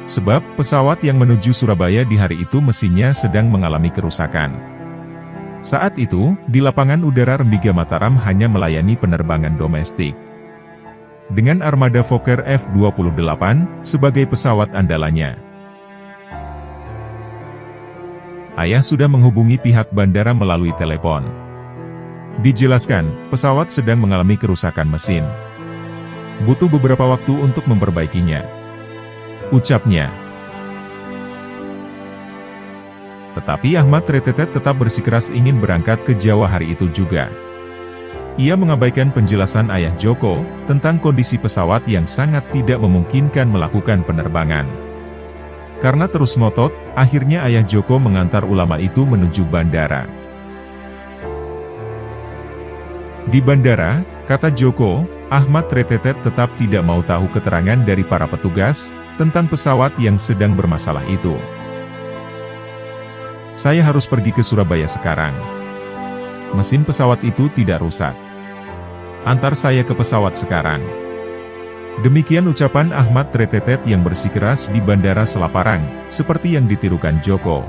Sebab, pesawat yang menuju Surabaya di hari itu mesinnya sedang mengalami kerusakan. Saat itu, di lapangan udara Rembiga Mataram hanya melayani penerbangan domestik. Dengan armada Fokker F-28, sebagai pesawat andalannya. Ayah sudah menghubungi pihak bandara melalui telepon. Dijelaskan, pesawat sedang mengalami kerusakan mesin. Butuh beberapa waktu untuk memperbaikinya. Ucapnya. Tetapi Ahmad Tretetet tetap bersikeras ingin berangkat ke Jawa hari itu juga. Ia mengabaikan penjelasan ayah Djoko, tentang kondisi pesawat yang sangat tidak memungkinkan melakukan penerbangan. Karena terus ngotot, akhirnya ayah Djoko mengantar ulama itu menuju bandara. Di bandara, kata Djoko, Ahmad Tretetet tetap tidak mau tahu keterangan dari para petugas, tentang pesawat yang sedang bermasalah itu. Saya harus pergi ke Surabaya sekarang. Mesin pesawat itu tidak rusak. Antar saya ke pesawat sekarang. Demikian ucapan Ahmad Tretetet yang bersikeras di Bandara Selaparang, seperti yang ditirukan Djoko.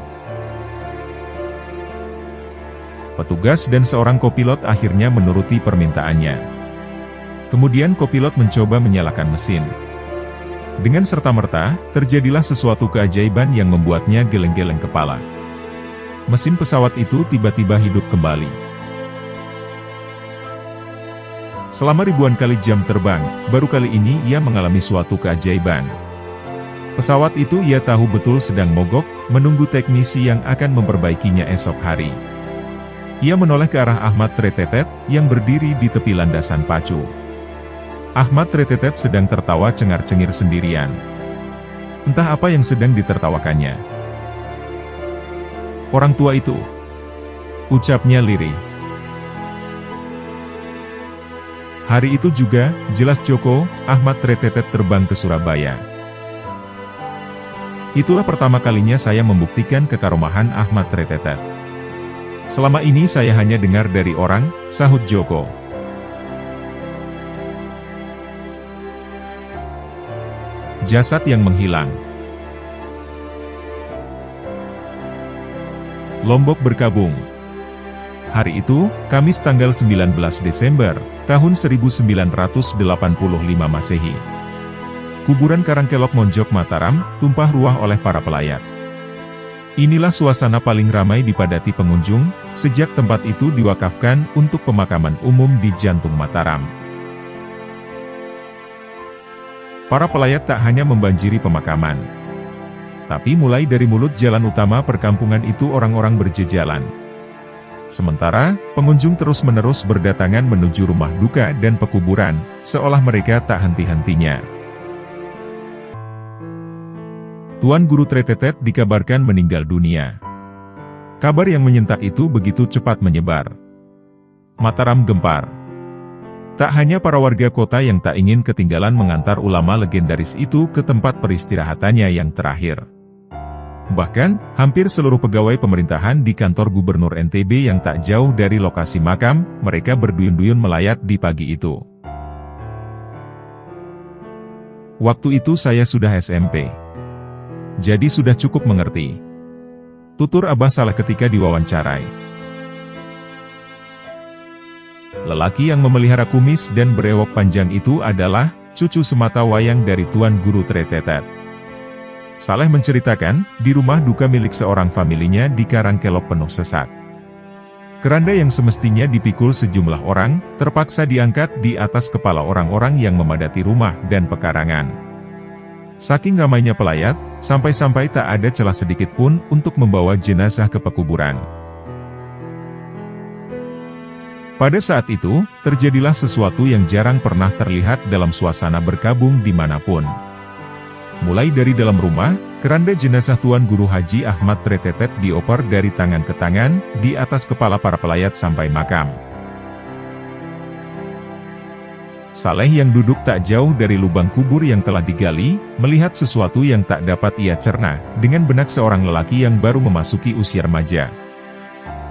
Petugas dan seorang kopilot akhirnya menuruti permintaannya. Kemudian kopilot mencoba menyalakan mesin. Dengan serta-merta, terjadilah sesuatu keajaiban yang membuatnya geleng-geleng kepala. Mesin pesawat itu tiba-tiba hidup kembali. Selama ribuan kali jam terbang, baru kali ini ia mengalami suatu keajaiban. Pesawat itu ia tahu betul sedang mogok, menunggu teknisi yang akan memperbaikinya esok hari. Ia menoleh ke arah Ahmad Tretetet, yang berdiri di tepi landasan pacu. Ahmad Tretetet sedang tertawa cengar-cengir sendirian. Entah apa yang sedang ditertawakannya. "Orang tua itu," ucapnya lirih. Hari itu juga, jelas Joko, Ahmad Tretetet terbang ke Surabaya. Itulah pertama kalinya saya membuktikan kekaromahan Ahmad Tretetet. "Selama ini saya hanya dengar dari orang," sahut Joko. Jasad yang menghilang. Lombok berkabung. Hari itu, Kamis tanggal 19 Desember, tahun 1985 Masehi. Kuburan Karangkelok Monjok Mataram, tumpah ruah oleh para pelayat. Inilah suasana paling ramai dipadati pengunjung, sejak tempat itu diwakafkan untuk pemakaman umum di jantung Mataram. Para pelayat tak hanya membanjiri pemakaman, tapi mulai dari mulut jalan utama perkampungan itu orang-orang berjejalan. Sementara, pengunjung terus-menerus berdatangan menuju rumah duka dan pekuburan, seolah mereka tak henti-hentinya. Tuan Guru Tretetet dikabarkan meninggal dunia. Kabar yang menyentak itu begitu cepat menyebar. Mataram gempar. Tak hanya para warga kota yang tak ingin ketinggalan mengantar ulama legendaris itu ke tempat peristirahatannya yang terakhir. Bahkan, hampir seluruh pegawai pemerintahan di kantor Gubernur NTB yang tak jauh dari lokasi makam, mereka berduyun-duyun melayat di pagi itu. Waktu itu saya sudah SMP. Jadi sudah cukup mengerti. Tutur Abah Saleh ketika diwawancarai. Lelaki yang memelihara kumis dan berewok panjang itu adalah cucu semata wayang dari Tuan Guru Tretetet. Saleh menceritakan, di rumah duka milik seorang familinya di Karangkelok penuh sesak. Keranda yang semestinya dipikul sejumlah orang, terpaksa diangkat di atas kepala orang-orang yang memadati rumah dan pekarangan. Saking ramainya pelayat, sampai-sampai tak ada celah sedikit pun untuk membawa jenazah ke pekuburan. Pada saat itu, terjadilah sesuatu yang jarang pernah terlihat dalam suasana berkabung dimanapun. Mulai dari dalam rumah, keranda jenazah Tuan Guru Haji Ahmad Tretetet dioper dari tangan ke tangan, di atas kepala para pelayat sampai makam. Saleh yang duduk tak jauh dari lubang kubur yang telah digali, melihat sesuatu yang tak dapat ia cerna, dengan benak seorang lelaki yang baru memasuki usia remaja.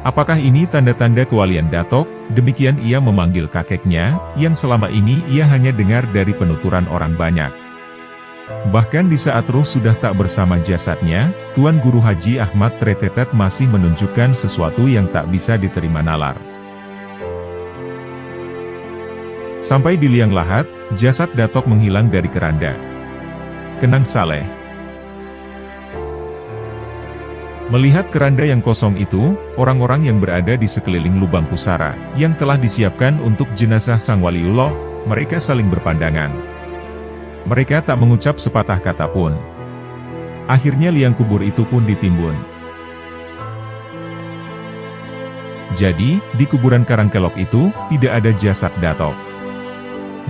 Apakah ini tanda-tanda kewalian Datok? Demikian ia memanggil kakeknya, yang selama ini ia hanya dengar dari penuturan orang banyak. Bahkan di saat ruh sudah tak bersama jasadnya, Tuan Guru Haji Ahmad Tretetet masih menunjukkan sesuatu yang tak bisa diterima nalar. Sampai di liang lahat, jasad Datok menghilang dari keranda. Kenang Saleh. Melihat keranda yang kosong itu, orang-orang yang berada di sekeliling lubang pusara, yang telah disiapkan untuk jenazah Sang Waliullah, mereka saling berpandangan. Mereka tak mengucap sepatah kata pun. Akhirnya liang kubur itu pun ditimbun. Jadi, di kuburan Karangkelok itu, tidak ada jasad Datok.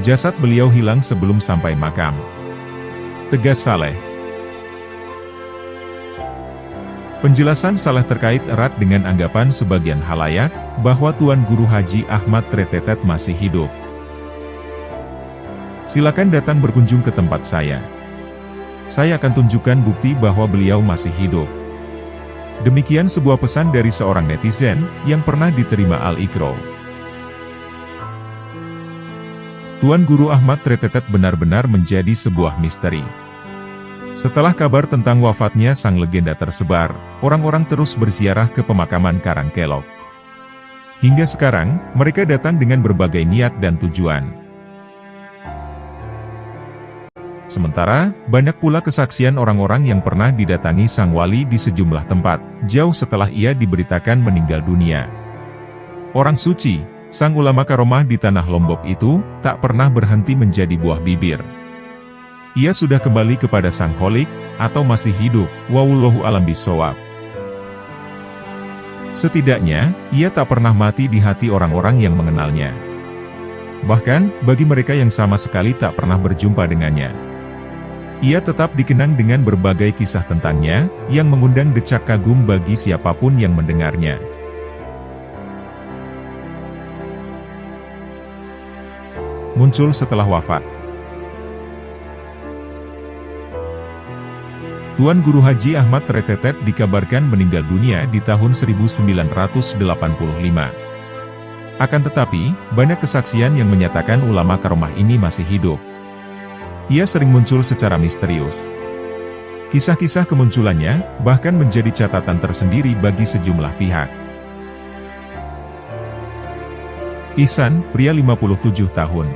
Jasad beliau hilang sebelum sampai makam. Tegas Saleh. Penjelasan Saleh terkait erat dengan anggapan sebagian halayak, bahwa Tuan Guru Haji Ahmad Tretetet masih hidup. Silakan datang berkunjung ke tempat saya. Saya akan tunjukkan bukti bahwa beliau masih hidup. Demikian sebuah pesan dari seorang netizen, yang pernah diterima Al-Iqra. Tuan Guru Ahmad Tretetet benar-benar menjadi sebuah misteri. Setelah kabar tentang wafatnya sang legenda tersebar, orang-orang terus berziarah ke pemakaman Karangkelok. Hingga sekarang, mereka datang dengan berbagai niat dan tujuan. Sementara, banyak pula kesaksian orang-orang yang pernah didatangi sang wali di sejumlah tempat, jauh setelah ia diberitakan meninggal dunia. Orang suci, sang ulama karomah di tanah Lombok itu, tak pernah berhenti menjadi buah bibir. Ia sudah kembali kepada sang Kholik, atau masih hidup, wallahu a'lam bishawab. Setidaknya, ia tak pernah mati di hati orang-orang yang mengenalnya. Bahkan, bagi mereka yang sama sekali tak pernah berjumpa dengannya, ia tetap dikenang dengan berbagai kisah tentangnya, yang mengundang decak kagum bagi siapapun yang mendengarnya. Muncul setelah wafat. Tuan Guru Haji Ahmad Tretetet dikabarkan meninggal dunia di tahun 1985. Akan tetapi, banyak kesaksian yang menyatakan ulama karomah ini masih hidup. Ia sering muncul secara misterius. Kisah-kisah kemunculannya, bahkan menjadi catatan tersendiri bagi sejumlah pihak. Ihsan, pria 57 tahun.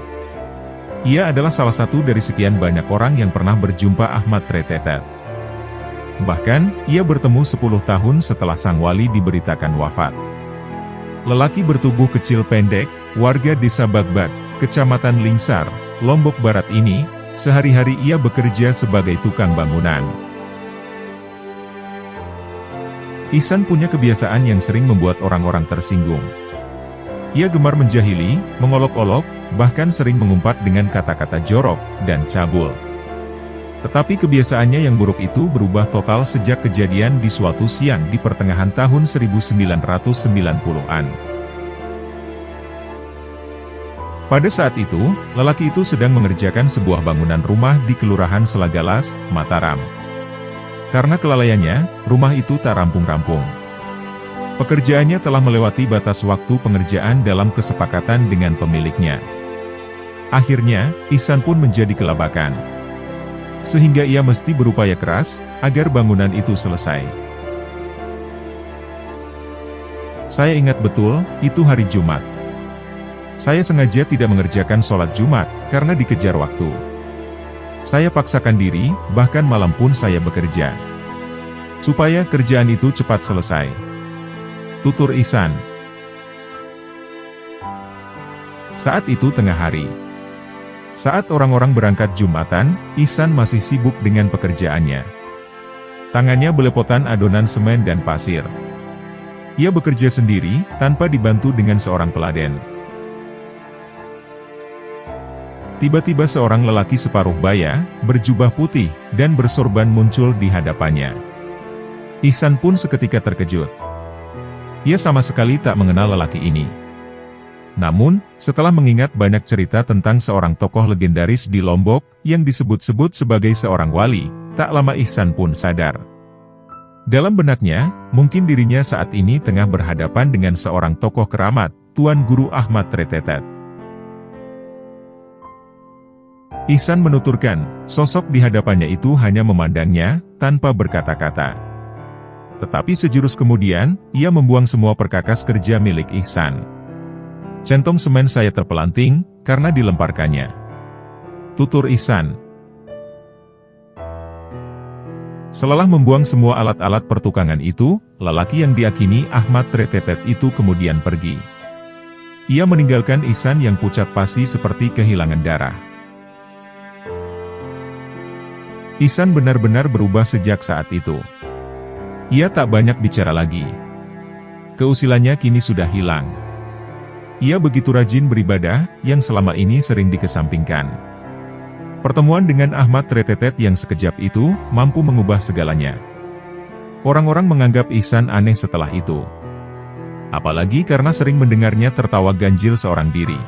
Ia adalah salah satu dari sekian banyak orang yang pernah berjumpa Ahmad Tretetet. Bahkan, ia bertemu 10 tahun setelah sang wali diberitakan wafat. Lelaki bertubuh kecil pendek, warga desa Bagbag, Kecamatan Lingsar, Lombok Barat ini, sehari-hari ia bekerja sebagai tukang bangunan. Ihsan punya kebiasaan yang sering membuat orang-orang tersinggung. Ia gemar menjahili, mengolok-olok, bahkan sering mengumpat dengan kata-kata jorok dan cabul. Tetapi kebiasaannya yang buruk itu berubah total sejak kejadian di suatu siang di pertengahan tahun 1990-an. Pada saat itu, lelaki itu sedang mengerjakan sebuah bangunan rumah di Kelurahan Selagalas, Mataram. Karena kelalaiannya, rumah itu tak rampung-rampung. Pekerjaannya telah melewati batas waktu pengerjaan dalam kesepakatan dengan pemiliknya. Akhirnya, Ihsan pun menjadi kelabakan. Sehingga ia mesti berupaya keras, agar bangunan itu selesai. Saya ingat betul, itu hari Jumat. Saya sengaja tidak mengerjakan sholat Jumat, karena dikejar waktu. Saya paksakan diri, bahkan malam pun saya bekerja. Supaya kerjaan itu cepat selesai. Tutur Ihsan. Saat itu tengah hari. Saat orang-orang berangkat Jumatan, Ihsan masih sibuk dengan pekerjaannya. Tangannya belepotan adonan semen dan pasir. Ia bekerja sendiri, tanpa dibantu dengan seorang peladen. Tiba-tiba seorang lelaki separuh baya, berjubah putih, dan bersorban muncul di hadapannya. Ihsan pun seketika terkejut. Ia sama sekali tak mengenal lelaki ini. Namun, setelah mengingat banyak cerita tentang seorang tokoh legendaris di Lombok, yang disebut-sebut sebagai seorang wali, tak lama Ihsan pun sadar. Dalam benaknya, mungkin dirinya saat ini tengah berhadapan dengan seorang tokoh keramat, Tuan Guru Ahmad Tretetet. Ihsan menuturkan, sosok di hadapannya itu hanya memandangnya, tanpa berkata-kata. Tetapi sejurus kemudian, ia membuang semua perkakas kerja milik Ihsan. Centong semen saya terpelanting, karena dilemparkannya. Tutur Ihsan. Setelah membuang semua alat-alat pertukangan itu, lelaki yang diakini Ahmad Tretetet itu kemudian pergi. Ia meninggalkan Ihsan yang pucat pasi seperti kehilangan darah. Ihsan benar-benar berubah sejak saat itu. Ia tak banyak bicara lagi. Keusilannya kini sudah hilang. Ia begitu rajin beribadah, yang selama ini sering dikesampingkan. Pertemuan dengan Ahmad Tretetet yang sekejap itu, mampu mengubah segalanya. Orang-orang menganggap Ihsan aneh setelah itu. Apalagi karena sering mendengarnya tertawa ganjil seorang diri.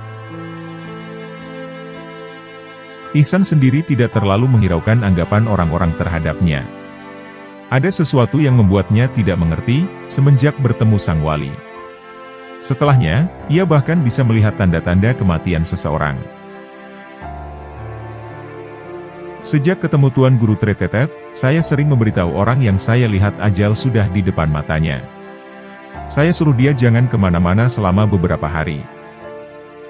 Ihsan sendiri tidak terlalu menghiraukan anggapan orang-orang terhadapnya. Ada sesuatu yang membuatnya tidak mengerti, semenjak bertemu sang wali. Setelahnya, ia bahkan bisa melihat tanda-tanda kematian seseorang. Sejak ketemu Tuan Guru Tretetet, saya sering memberitahu orang yang saya lihat ajal sudah di depan matanya. Saya suruh dia jangan kemana-mana selama beberapa hari.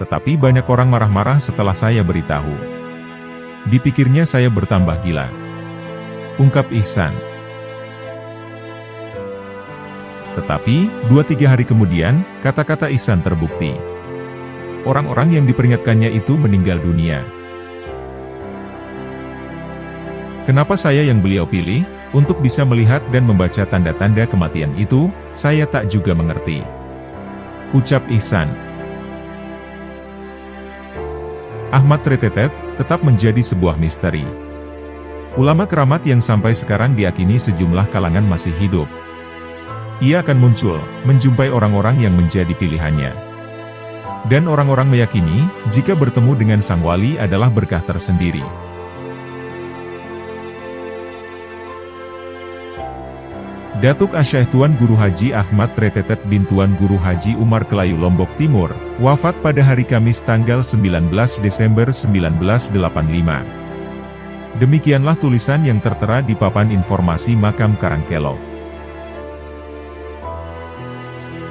Tetapi banyak orang marah-marah setelah saya beritahu. Dipikirnya saya bertambah gila. Ungkap Ihsan. Tetapi, 2-3 hari kemudian, kata-kata Ihsan terbukti. Orang-orang yang diperingatkannya itu meninggal dunia. Kenapa saya yang beliau pilih? Untuk bisa melihat dan membaca tanda-tanda kematian itu, saya tak juga mengerti. Ucap Ihsan. Ahmad Tretetet tetap menjadi sebuah misteri. Ulama keramat yang sampai sekarang diyakini sejumlah kalangan masih hidup. Ia akan muncul, menjumpai orang-orang yang menjadi pilihannya. Dan orang-orang meyakini, jika bertemu dengan sang wali adalah berkah tersendiri. Datuk Asy Tuan Guru Haji Ahmad Tretetet bin Tuan Guru Haji Umar Kelayu Lombok Timur, wafat pada hari Kamis tanggal 19 Desember 1985. Demikianlah tulisan yang tertera di papan informasi makam Karangkelok.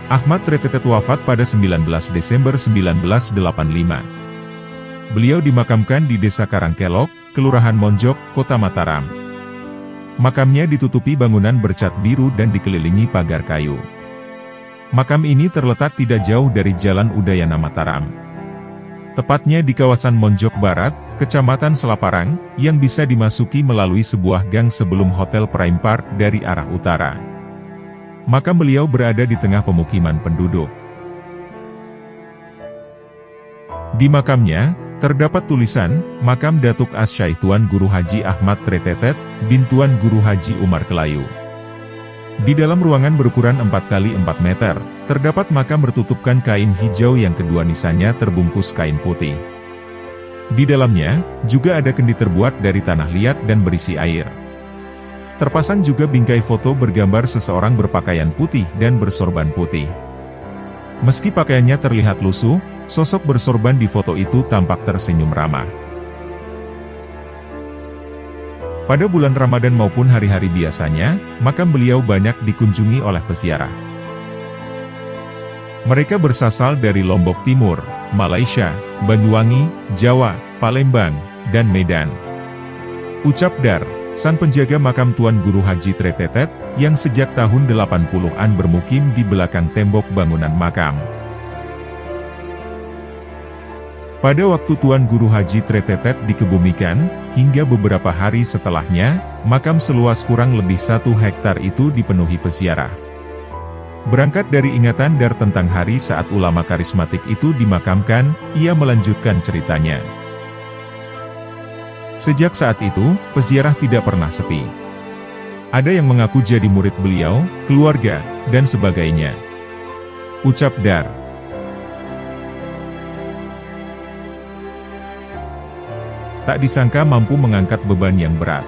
Ahmad Tretetet wafat pada 19 Desember 1985. Beliau dimakamkan di Desa Karangkelok, Kelurahan Monjok, Kota Mataram. Makamnya ditutupi bangunan bercat biru dan dikelilingi pagar kayu. Makam ini terletak tidak jauh dari Jalan Udayana Mataram. Tepatnya di kawasan Monjok Barat, Kecamatan Selaparang, yang bisa dimasuki melalui sebuah gang sebelum Hotel Prime Park dari arah utara. Makam beliau berada di tengah pemukiman penduduk. Di makamnya, terdapat tulisan, Makam Datuk Asy Tuan Guru Haji Ahmad Tretetet bin Tuan Guru Haji Umar Kelayu. Di dalam ruangan berukuran 4x4 meter, terdapat makam bertutupkan kain hijau yang kedua nisannya terbungkus kain putih. Di dalamnya, juga ada kendi terbuat dari tanah liat dan berisi air. Terpasang juga bingkai foto bergambar seseorang berpakaian putih dan bersorban putih. Meski pakaiannya terlihat lusuh, sosok bersorban di foto itu tampak tersenyum ramah. Pada bulan Ramadan maupun hari-hari biasanya, makam beliau banyak dikunjungi oleh peziarah. Mereka bersasal dari Lombok Timur, Malaysia, Banyuwangi, Jawa, Palembang, dan Medan. Ucap Dar, sang penjaga makam Tuan Guru Haji Tretetet, yang sejak tahun 80-an bermukim di belakang tembok bangunan makam. Pada waktu Tuan Guru Haji Tretetet dikebumikan, hingga beberapa hari setelahnya, makam seluas kurang lebih 1 hektar itu dipenuhi peziarah. Berangkat dari ingatan Dar tentang hari saat ulama karismatik itu dimakamkan, ia melanjutkan ceritanya. Sejak saat itu, peziarah tidak pernah sepi. Ada yang mengaku jadi murid beliau, keluarga, dan sebagainya. Ucap Dar. Tak disangka mampu mengangkat beban yang berat.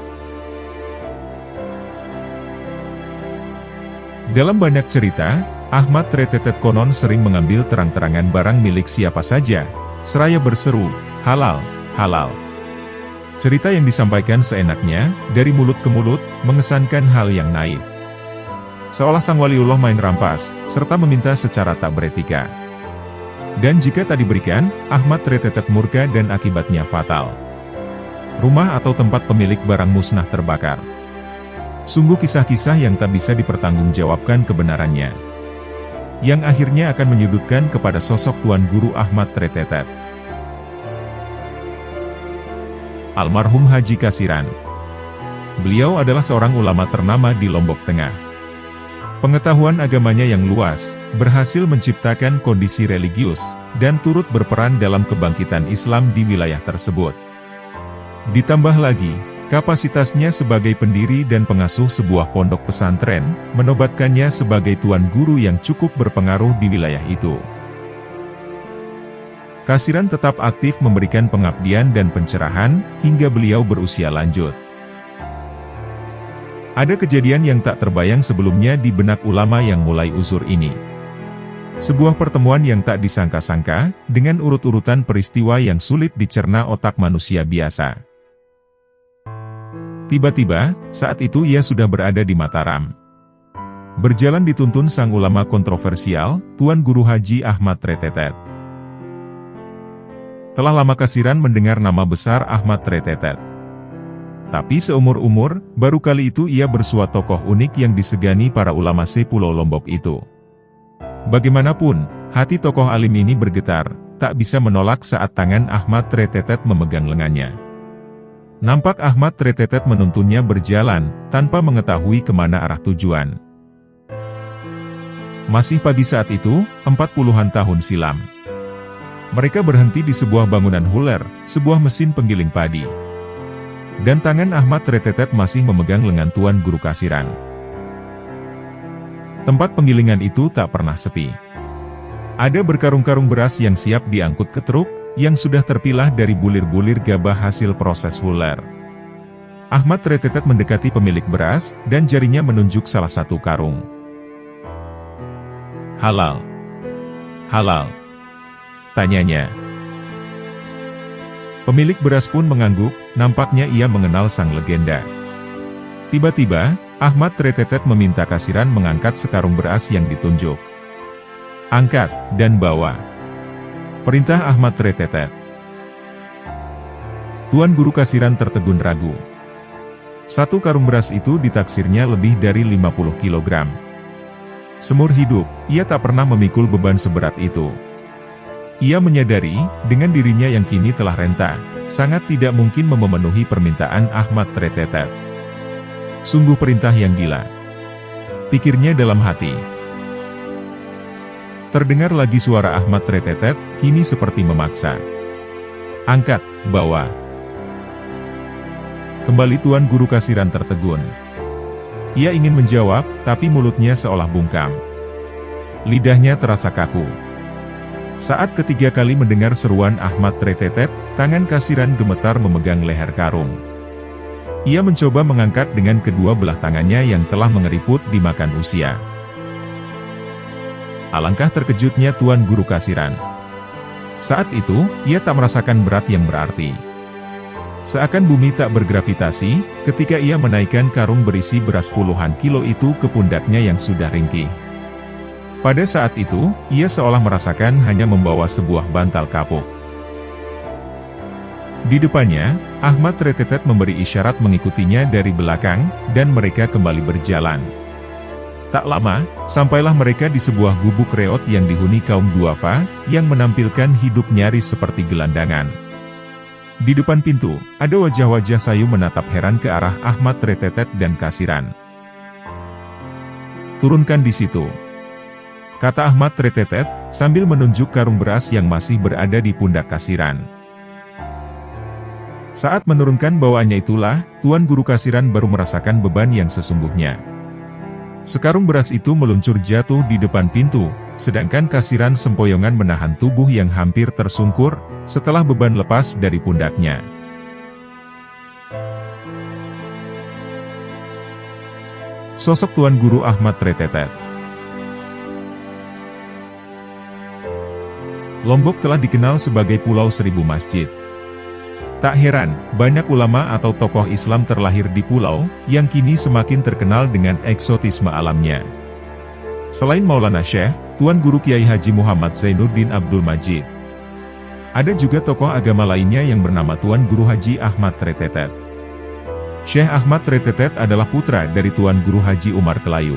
Dalam banyak cerita, Ahmad Tretetet konon sering mengambil terang-terangan barang milik siapa saja, seraya berseru, halal, halal. Cerita yang disampaikan seenaknya, dari mulut ke mulut, mengesankan hal yang naif. Seolah sang waliullah main rampas, serta meminta secara tak beretika. Dan jika tak diberikan, Ahmad Tretetet murka dan akibatnya fatal. Rumah atau tempat pemilik barang musnah terbakar. Sungguh kisah-kisah yang tak bisa dipertanggungjawabkan kebenarannya. Yang akhirnya akan menyudutkan kepada sosok Tuan Guru Ahmad Tretetet. Almarhum Haji Kasiran. Beliau adalah seorang ulama ternama di Lombok Tengah. Pengetahuan agamanya yang luas, berhasil menciptakan kondisi religius, dan turut berperan dalam kebangkitan Islam di wilayah tersebut. Ditambah lagi, kapasitasnya sebagai pendiri dan pengasuh sebuah pondok pesantren, menobatkannya sebagai tuan guru yang cukup berpengaruh di wilayah itu. Kasiran tetap aktif memberikan pengabdian dan pencerahan, hingga beliau berusia lanjut. Ada kejadian yang tak terbayang sebelumnya di benak ulama yang mulai uzur ini. Sebuah pertemuan yang tak disangka-sangka, dengan urut-urutan peristiwa yang sulit dicerna otak manusia biasa. Tiba-tiba, saat itu ia sudah berada di Mataram. Berjalan dituntun sang ulama kontroversial, Tuan Guru Haji Ahmad Tretetet. Telah lama Kasiran mendengar nama besar Ahmad Tretetet. Tapi seumur-umur, baru kali itu ia bersua tokoh unik yang disegani para ulama sepulau Lombok itu. Bagaimanapun, hati tokoh alim ini bergetar, tak bisa menolak saat tangan Ahmad Tretetet memegang lengannya. Nampak Ahmad Tretetet menuntunnya berjalan, tanpa mengetahui kemana arah tujuan. Masih pagi saat itu, 40-an tahun silam. Mereka berhenti di sebuah bangunan huler, sebuah mesin penggiling padi. Dan tangan Ahmad Tretetet masih memegang lengan Tuan Guru Kasiran. Tempat penggilingan itu tak pernah sepi. Ada berkarung-karung beras yang siap diangkut ke truk, yang sudah terpilah dari bulir-bulir gabah hasil proses huler. Ahmad Tretetet mendekati pemilik beras, dan jarinya menunjuk salah satu karung. "Halal. Halal?" tanyanya. Pemilik beras pun mengangguk, nampaknya ia mengenal sang legenda. Tiba-tiba, Ahmad Tretetet meminta Kasiran mengangkat sekarung beras yang ditunjuk. "Angkat, dan bawa," perintah Ahmad Tretetet. Tuan Guru Kasiran tertegun ragu. Satu karung beras itu ditaksirnya lebih dari 50 kg. Seumur hidup, ia tak pernah memikul beban seberat itu. Ia menyadari, dengan dirinya yang kini telah renta, sangat tidak mungkin memenuhi permintaan Ahmad Tretetet. Sungguh perintah yang gila, pikirnya dalam hati. Terdengar lagi suara Ahmad Tretetet, kini seperti memaksa. "Angkat, bawa." Kembali Tuan Guru Kasiran tertegun. Ia ingin menjawab, tapi mulutnya seolah bungkam. Lidahnya terasa kaku. Saat ketiga kali mendengar seruan Ahmad Tretetet, tangan Kasiran gemetar memegang leher karung. Ia mencoba mengangkat dengan kedua belah tangannya yang telah mengeriput dimakan usia. Alangkah terkejutnya Tuan Guru Kasiran. Saat itu, ia tak merasakan berat yang berarti. Seakan bumi tak bergravitasi, ketika ia menaikkan karung berisi beras puluhan kilo itu ke pundaknya yang sudah ringkih. Pada saat itu, ia seolah merasakan hanya membawa sebuah bantal kapuk. Di depannya, Ahmad Tretetet memberi isyarat mengikutinya dari belakang, dan mereka kembali berjalan. Tak lama, sampailah mereka di sebuah gubuk reot yang dihuni kaum duafa, yang menampilkan hidup nyaris seperti gelandangan. Di depan pintu, ada wajah-wajah sayu menatap heran ke arah Ahmad Tretetet dan Kasiran. "Turunkan di situ," kata Ahmad Tretetet, sambil menunjuk karung beras yang masih berada di pundak Kasiran. Saat menurunkan bawaannya itulah, Tuan Guru Kasiran baru merasakan beban yang sesungguhnya. Sekarung beras itu meluncur jatuh di depan pintu, sedangkan Kasiran sempoyongan menahan tubuh yang hampir tersungkur, setelah beban lepas dari pundaknya. Sosok Tuan Guru Ahmad Tretetet. Lombok telah dikenal sebagai Pulau Seribu Masjid. Tak heran, banyak ulama atau tokoh Islam terlahir di pulau, yang kini semakin terkenal dengan eksotisme alamnya. Selain Maulana Syekh, Tuan Guru Kiai Haji Muhammad Zainuddin Abdul Majid. Ada juga tokoh agama lainnya yang bernama Tuan Guru Haji Ahmad Tretetet. Syekh Ahmad Tretetet adalah putra dari Tuan Guru Haji Umar Kelayu.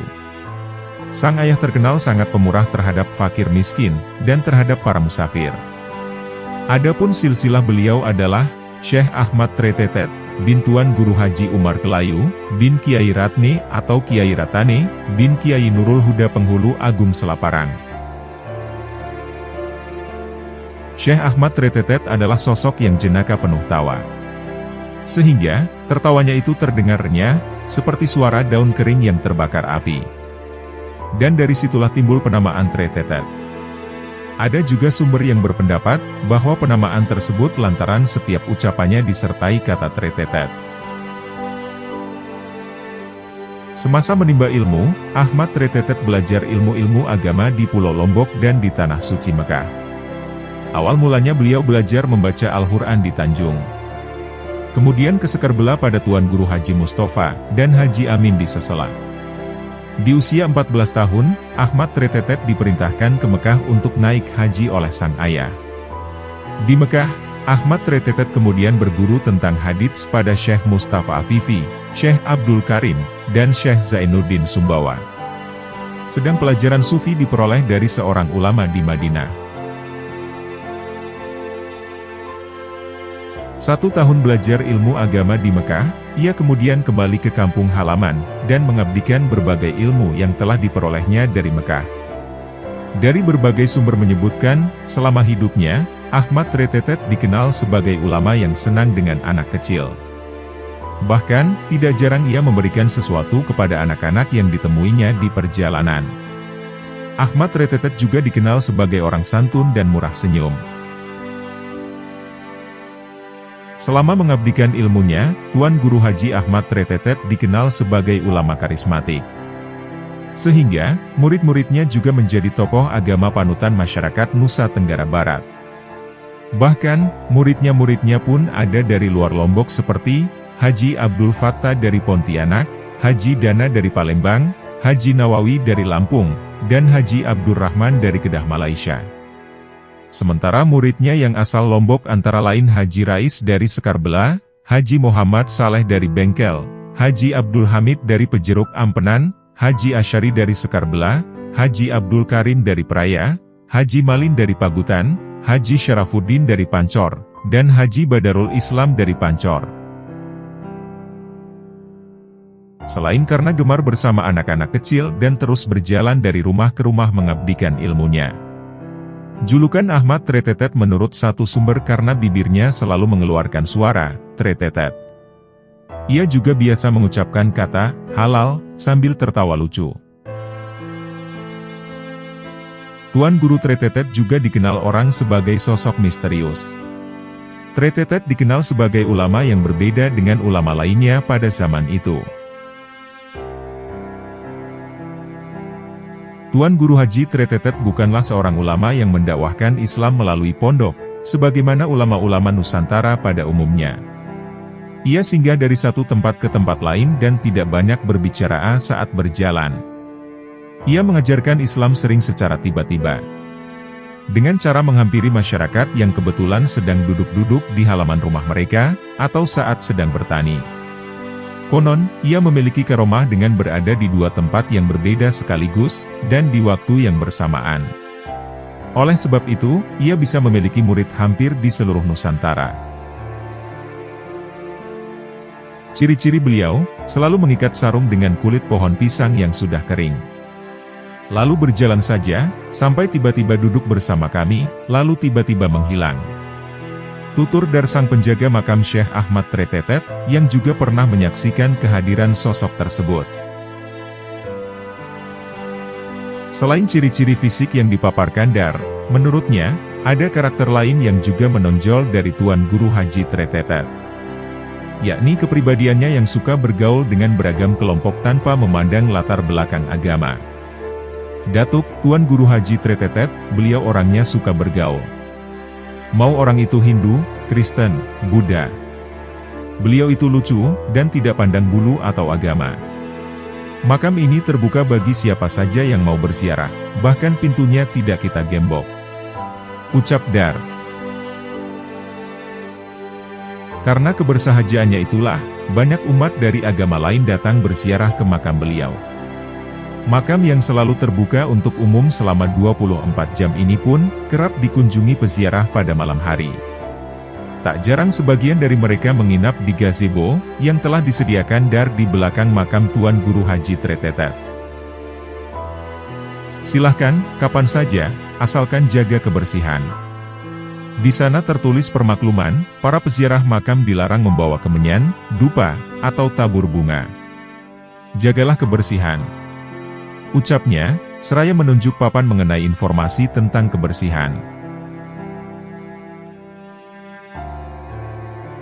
Sang ayah terkenal sangat pemurah terhadap fakir miskin, dan terhadap para musafir. Adapun silsilah beliau adalah Syekh Ahmad Tretetet, bin Tuan Guru Haji Umar Kelayu, bin Kiai Ratne atau Kiai Ratane, bin Kiai Nurul Huda Penghulu Agung Selaparang. Syekh Ahmad Tretetet adalah sosok yang jenaka penuh tawa. Sehingga, tertawanya itu terdengarnya, seperti suara daun kering yang terbakar api. Dan dari situlah timbul penamaan Tretetet. Ada juga sumber yang berpendapat, bahwa penamaan tersebut lantaran setiap ucapannya disertai kata Tretetet. Semasa menimba ilmu, Ahmad Tretetet belajar ilmu-ilmu agama di Pulau Lombok dan di Tanah Suci Mekah. Awal mulanya beliau belajar membaca Al-Quran di Tanjung. Kemudian kesekar belah pada Tuan Guru Haji Mustafa, dan Haji Amin di Sesela. Di usia 14 tahun, Ahmad Tretetet diperintahkan ke Mekah untuk naik haji oleh sang ayah. Di Mekah, Ahmad Tretetet kemudian berguru tentang hadits pada Syekh Mustafa Afifi, Syekh Abdul Karim, dan Syekh Zainuddin Sumbawa. Sedang pelajaran sufi diperoleh dari seorang ulama di Madinah. 1 tahun belajar ilmu agama di Mekah, ia kemudian kembali ke kampung halaman, dan mengabdikan berbagai ilmu yang telah diperolehnya dari Mekah. Dari berbagai sumber menyebutkan, selama hidupnya, Ahmad Tretetet dikenal sebagai ulama yang senang dengan anak kecil. Bahkan, tidak jarang ia memberikan sesuatu kepada anak-anak yang ditemuinya di perjalanan. Ahmad Tretetet juga dikenal sebagai orang santun dan murah senyum. Selama mengabdikan ilmunya, Tuan Guru Haji Ahmad Tretetet dikenal sebagai ulama karismatik. Sehingga, murid-muridnya juga menjadi tokoh agama panutan masyarakat Nusa Tenggara Barat. Bahkan, muridnya-muridnya pun ada dari luar Lombok seperti Haji Abdul Fattah dari Pontianak, Haji Dana dari Palembang, Haji Nawawi dari Lampung, dan Haji Abdurrahman dari Kedah, Malaysia. Sementara muridnya yang asal Lombok antara lain Haji Rais dari Sekarbela, Haji Muhammad Saleh dari Bengkel, Haji Abdul Hamid dari Pejeruk Ampenan, Haji Asyari dari Sekarbela, Haji Abdul Karim dari Peraya, Haji Malin dari Pagutan, Haji Syarafuddin dari Pancor, dan Haji Badarul Islam dari Pancor. Selain karena gemar bersama anak-anak kecil dan terus berjalan dari rumah ke rumah mengabdikan ilmunya. Julukan Ahmad Tretetet menurut satu sumber karena bibirnya selalu mengeluarkan suara, Tretetet. Ia juga biasa mengucapkan kata, halal, sambil tertawa lucu. Tuan Guru Tretetet juga dikenal orang sebagai sosok misterius. Tretetet dikenal sebagai ulama yang berbeda dengan ulama lainnya pada zaman itu. Tuan Guru Haji Tretetet bukanlah seorang ulama yang mendakwahkan Islam melalui pondok, sebagaimana ulama-ulama Nusantara pada umumnya. Ia singgah dari satu tempat ke tempat lain dan tidak banyak berbicara saat berjalan. Ia mengajarkan Islam sering secara tiba-tiba. Dengan cara menghampiri masyarakat yang kebetulan sedang duduk-duduk di halaman rumah mereka, atau saat sedang bertani. Konon, ia memiliki karomah dengan berada di dua tempat yang berbeda sekaligus, dan di waktu yang bersamaan. Oleh sebab itu, ia bisa memiliki murid hampir di seluruh Nusantara. Ciri-ciri beliau, selalu mengikat sarung dengan kulit pohon pisang yang sudah kering. Lalu berjalan saja, sampai tiba-tiba duduk bersama kami, lalu tiba-tiba menghilang. Tutur dari sang penjaga makam Syekh Ahmad Tretetet, yang juga pernah menyaksikan kehadiran sosok tersebut. Selain ciri-ciri fisik yang dipaparkan Dar, menurutnya, ada karakter lain yang juga menonjol dari Tuan Guru Haji Tretetet. Yakni kepribadiannya yang suka bergaul dengan beragam kelompok tanpa memandang latar belakang agama. Datuk, Tuan Guru Haji Tretetet, beliau orangnya suka bergaul. Mau orang itu Hindu, Kristen, Buddha. Beliau itu lucu, dan tidak pandang bulu atau agama. Makam ini terbuka bagi siapa saja yang mau berziarah, bahkan pintunya tidak kita gembok. Ucap Dar. Karena kebersahajaannya itulah, banyak umat dari agama lain datang berziarah ke makam beliau. Makam yang selalu terbuka untuk umum selama 24 jam ini pun, kerap dikunjungi peziarah pada malam hari. Tak jarang sebagian dari mereka menginap di gazebo, yang telah disediakan Dar di belakang makam Tuan Guru Haji Tretetet. Silahkan, kapan saja, asalkan jaga kebersihan. Di sana tertulis permakluman, para peziarah makam dilarang membawa kemenyan, dupa, atau tabur bunga. Jagalah kebersihan. Ucapnya, seraya menunjuk papan mengenai informasi tentang kebersihan.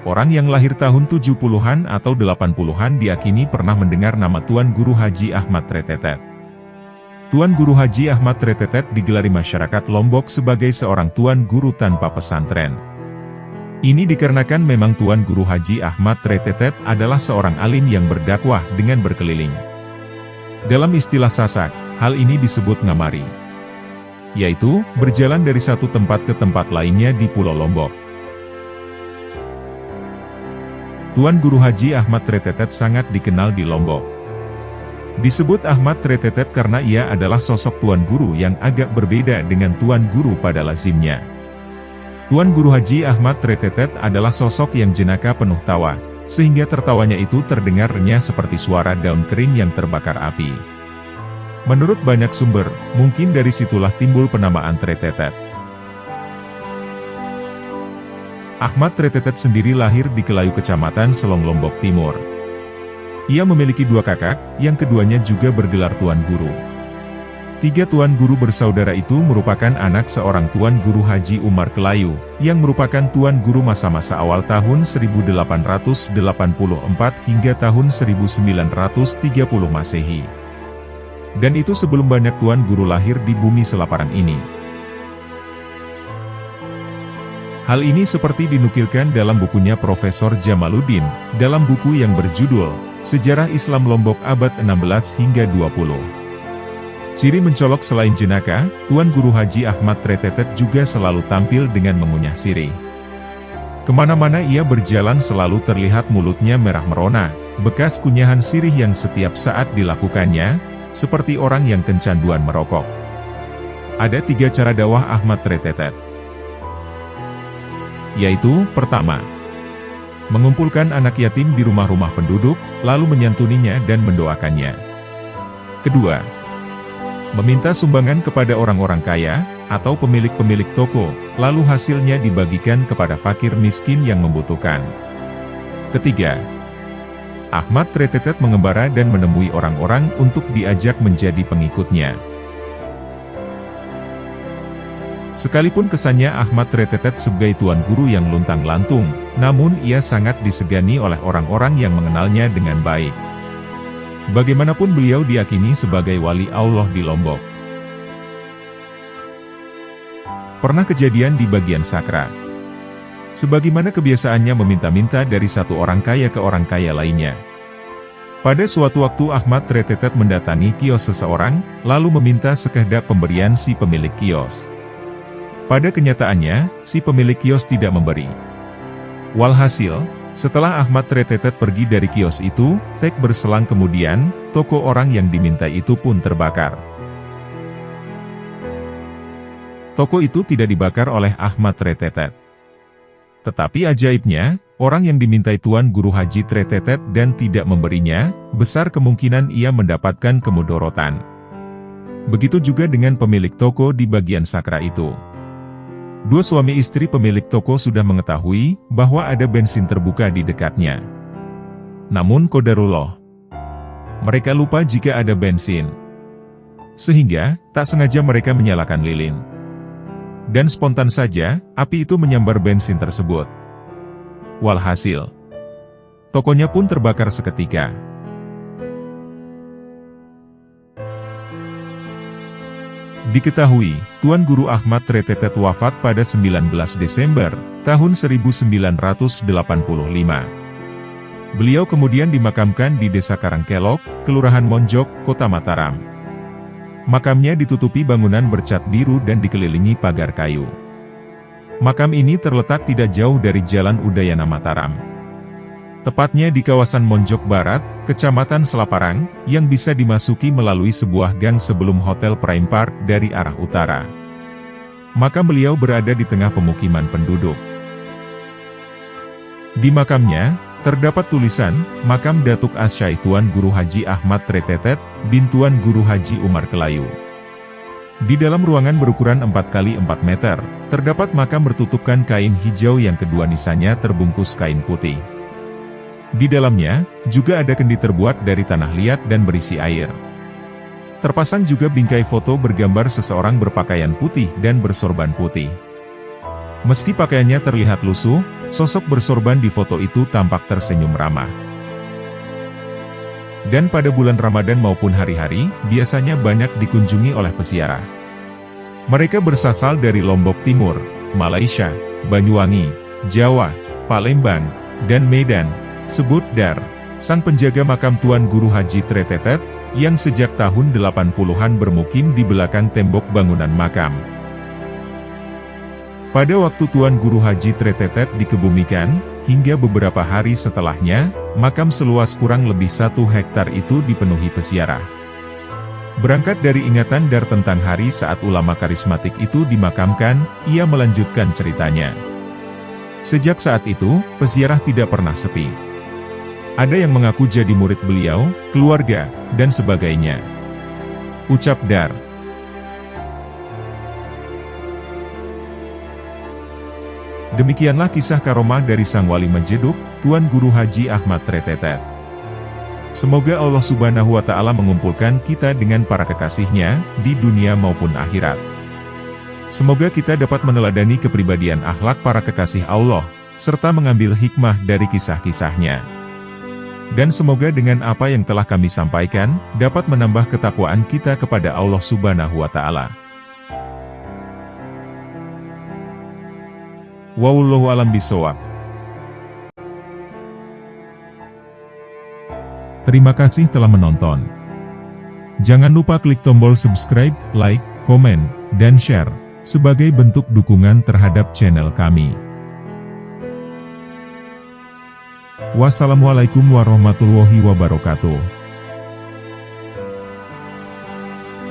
Orang yang lahir tahun 70-an atau 80-an diakini pernah mendengar nama Tuan Guru Haji Ahmad Tretetet. Tuan Guru Haji Ahmad Tretetet digelari masyarakat Lombok sebagai seorang Tuan Guru tanpa pesantren. Ini dikarenakan memang Tuan Guru Haji Ahmad Tretetet adalah seorang alim yang berdakwah dengan berkeliling. Dalam istilah Sasak, hal ini disebut ngamari, yaitu berjalan dari satu tempat ke tempat lainnya di Pulau Lombok. Tuan Guru Haji Ahmad Tretetet sangat dikenal di Lombok. Disebut Ahmad Tretetet karena ia adalah sosok Tuan Guru yang agak berbeda dengan Tuan Guru pada lazimnya. Tuan Guru Haji Ahmad Tretetet adalah sosok yang jenaka penuh tawa, sehingga tertawanya itu terdengar renyah seperti suara daun kering yang terbakar api. Menurut banyak sumber, mungkin dari situlah timbul penamaan Tretetet. Ahmad Tretetet sendiri lahir di Kelayu Kecamatan Selong, Lombok Timur. Ia memiliki dua kakak, yang keduanya juga bergelar Tuan Guru. Tiga Tuan Guru bersaudara itu merupakan anak seorang Tuan Guru Haji Umar Kelayu, yang merupakan Tuan Guru masa-masa awal tahun 1884 hingga tahun 1930 Masehi. Dan itu sebelum banyak Tuan Guru lahir di bumi selaparan ini. Hal ini seperti dinukilkan dalam bukunya Profesor Jamaluddin, dalam buku yang berjudul Sejarah Islam Lombok Abad 16 hingga 20. Ciri mencolok selain jenaka, Tuan Guru Haji Ahmad Tretetet juga selalu tampil dengan mengunyah sirih. Kemana-mana ia berjalan selalu terlihat mulutnya merah merona, bekas kunyahan sirih yang setiap saat dilakukannya, seperti orang yang kecanduan merokok. Ada 3 cara dakwah Ahmad Tretetet, yaitu, pertama, mengumpulkan anak yatim di rumah-rumah penduduk, lalu menyantuninya dan mendoakannya. Kedua, meminta sumbangan kepada orang-orang kaya, atau pemilik-pemilik toko, lalu hasilnya dibagikan kepada fakir miskin yang membutuhkan. Ketiga, Ahmad Tretetet mengembara dan menemui orang-orang untuk diajak menjadi pengikutnya. Sekalipun kesannya Ahmad Tretetet sebagai Tuan Guru yang luntang-lantung, namun ia sangat disegani oleh orang-orang yang mengenalnya dengan baik. Bagaimanapun beliau diyakini sebagai wali Allah di Lombok. Pernah kejadian di bagian Sakra. Sebagaimana kebiasaannya meminta-minta dari satu orang kaya ke orang kaya lainnya. Pada suatu waktu Ahmad Tretetet mendatangi kios seseorang, lalu meminta sekehendak pemberian si pemilik kios. Pada kenyataannya, si pemilik kios tidak memberi. Walhasil, setelah Ahmad Tretetet pergi dari kios itu, tak berselang kemudian, toko orang yang diminta itu pun terbakar. Toko itu tidak dibakar oleh Ahmad Tretetet. Tetapi ajaibnya, orang yang dimintai Tuan Guru Haji Tretetet dan tidak memberinya, besar kemungkinan ia mendapatkan kemudorotan. Begitu juga dengan pemilik toko di bagian Sakra itu. Dua suami istri pemilik toko sudah mengetahui bahwa ada bensin terbuka di dekatnya. Namun qadarullah, mereka lupa jika ada bensin. Sehingga, tak sengaja mereka menyalakan lilin. Dan spontan saja, api itu menyambar bensin tersebut. Walhasil, tokonya pun terbakar seketika. Diketahui, Tuan Guru Ahmad Tretetet wafat pada 19 Desember, tahun 1985. Beliau kemudian dimakamkan di Desa Karangkelok, Kelurahan Monjok, Kota Mataram. Makamnya ditutupi bangunan bercat biru dan dikelilingi pagar kayu. Makam ini terletak tidak jauh dari Jalan Udayana Mataram. Tepatnya di kawasan Monjok Barat, Kecamatan Selaparang, yang bisa dimasuki melalui sebuah gang sebelum Hotel Prime Park dari arah utara. Makam beliau berada di tengah pemukiman penduduk. Di makamnya, terdapat tulisan, Makam Datuk Asyai Tuan Guru Haji Ahmad Tretetet, bin Tuan Guru Haji Umar Kelayu. Di dalam ruangan berukuran 4x4 meter, terdapat makam bertutupkan kain hijau yang kedua nisannya terbungkus kain putih. Di dalamnya, juga ada kendi terbuat dari tanah liat dan berisi air. Terpasang juga bingkai foto bergambar seseorang berpakaian putih dan bersorban putih. Meski pakaiannya terlihat lusuh, sosok bersorban di foto itu tampak tersenyum ramah. Dan pada bulan Ramadan maupun hari-hari, biasanya banyak dikunjungi oleh peziarah. Mereka bersasal dari Lombok Timur, Malaysia, Banyuwangi, Jawa, Palembang, dan Medan. Sebut Dar, sang penjaga makam Tuan Guru Haji Tretetet, yang sejak tahun 80-an bermukim di belakang tembok bangunan makam. Pada waktu Tuan Guru Haji Tretetet dikebumikan, hingga beberapa hari setelahnya, makam seluas kurang lebih 1 hektar itu dipenuhi peziarah. Berangkat dari ingatan Dar tentang hari saat ulama karismatik itu dimakamkan, ia melanjutkan ceritanya. Sejak saat itu, peziarah tidak pernah sepi. Ada yang mengaku jadi murid beliau, keluarga, dan sebagainya. Ucap Dar. Demikianlah kisah karomah dari Sang Wali Menjeduk, Tuan Guru Haji Ahmad Tretetet. Semoga Allah Subhanahu wa Ta'ala mengumpulkan kita dengan para kekasihnya, di dunia maupun akhirat. Semoga kita dapat meneladani kepribadian akhlak para kekasih Allah, serta mengambil hikmah dari kisah-kisahnya. Dan semoga dengan apa yang telah kami sampaikan, dapat menambah ketakwaan kita kepada Allah Subhanahu wa Ta'ala. Wallahu a'lam bishawab. Terima kasih telah menonton. Jangan lupa klik tombol subscribe, like, komen, dan share, sebagai bentuk dukungan terhadap channel kami. Wassalamualaikum warahmatullahi wabarakatuh.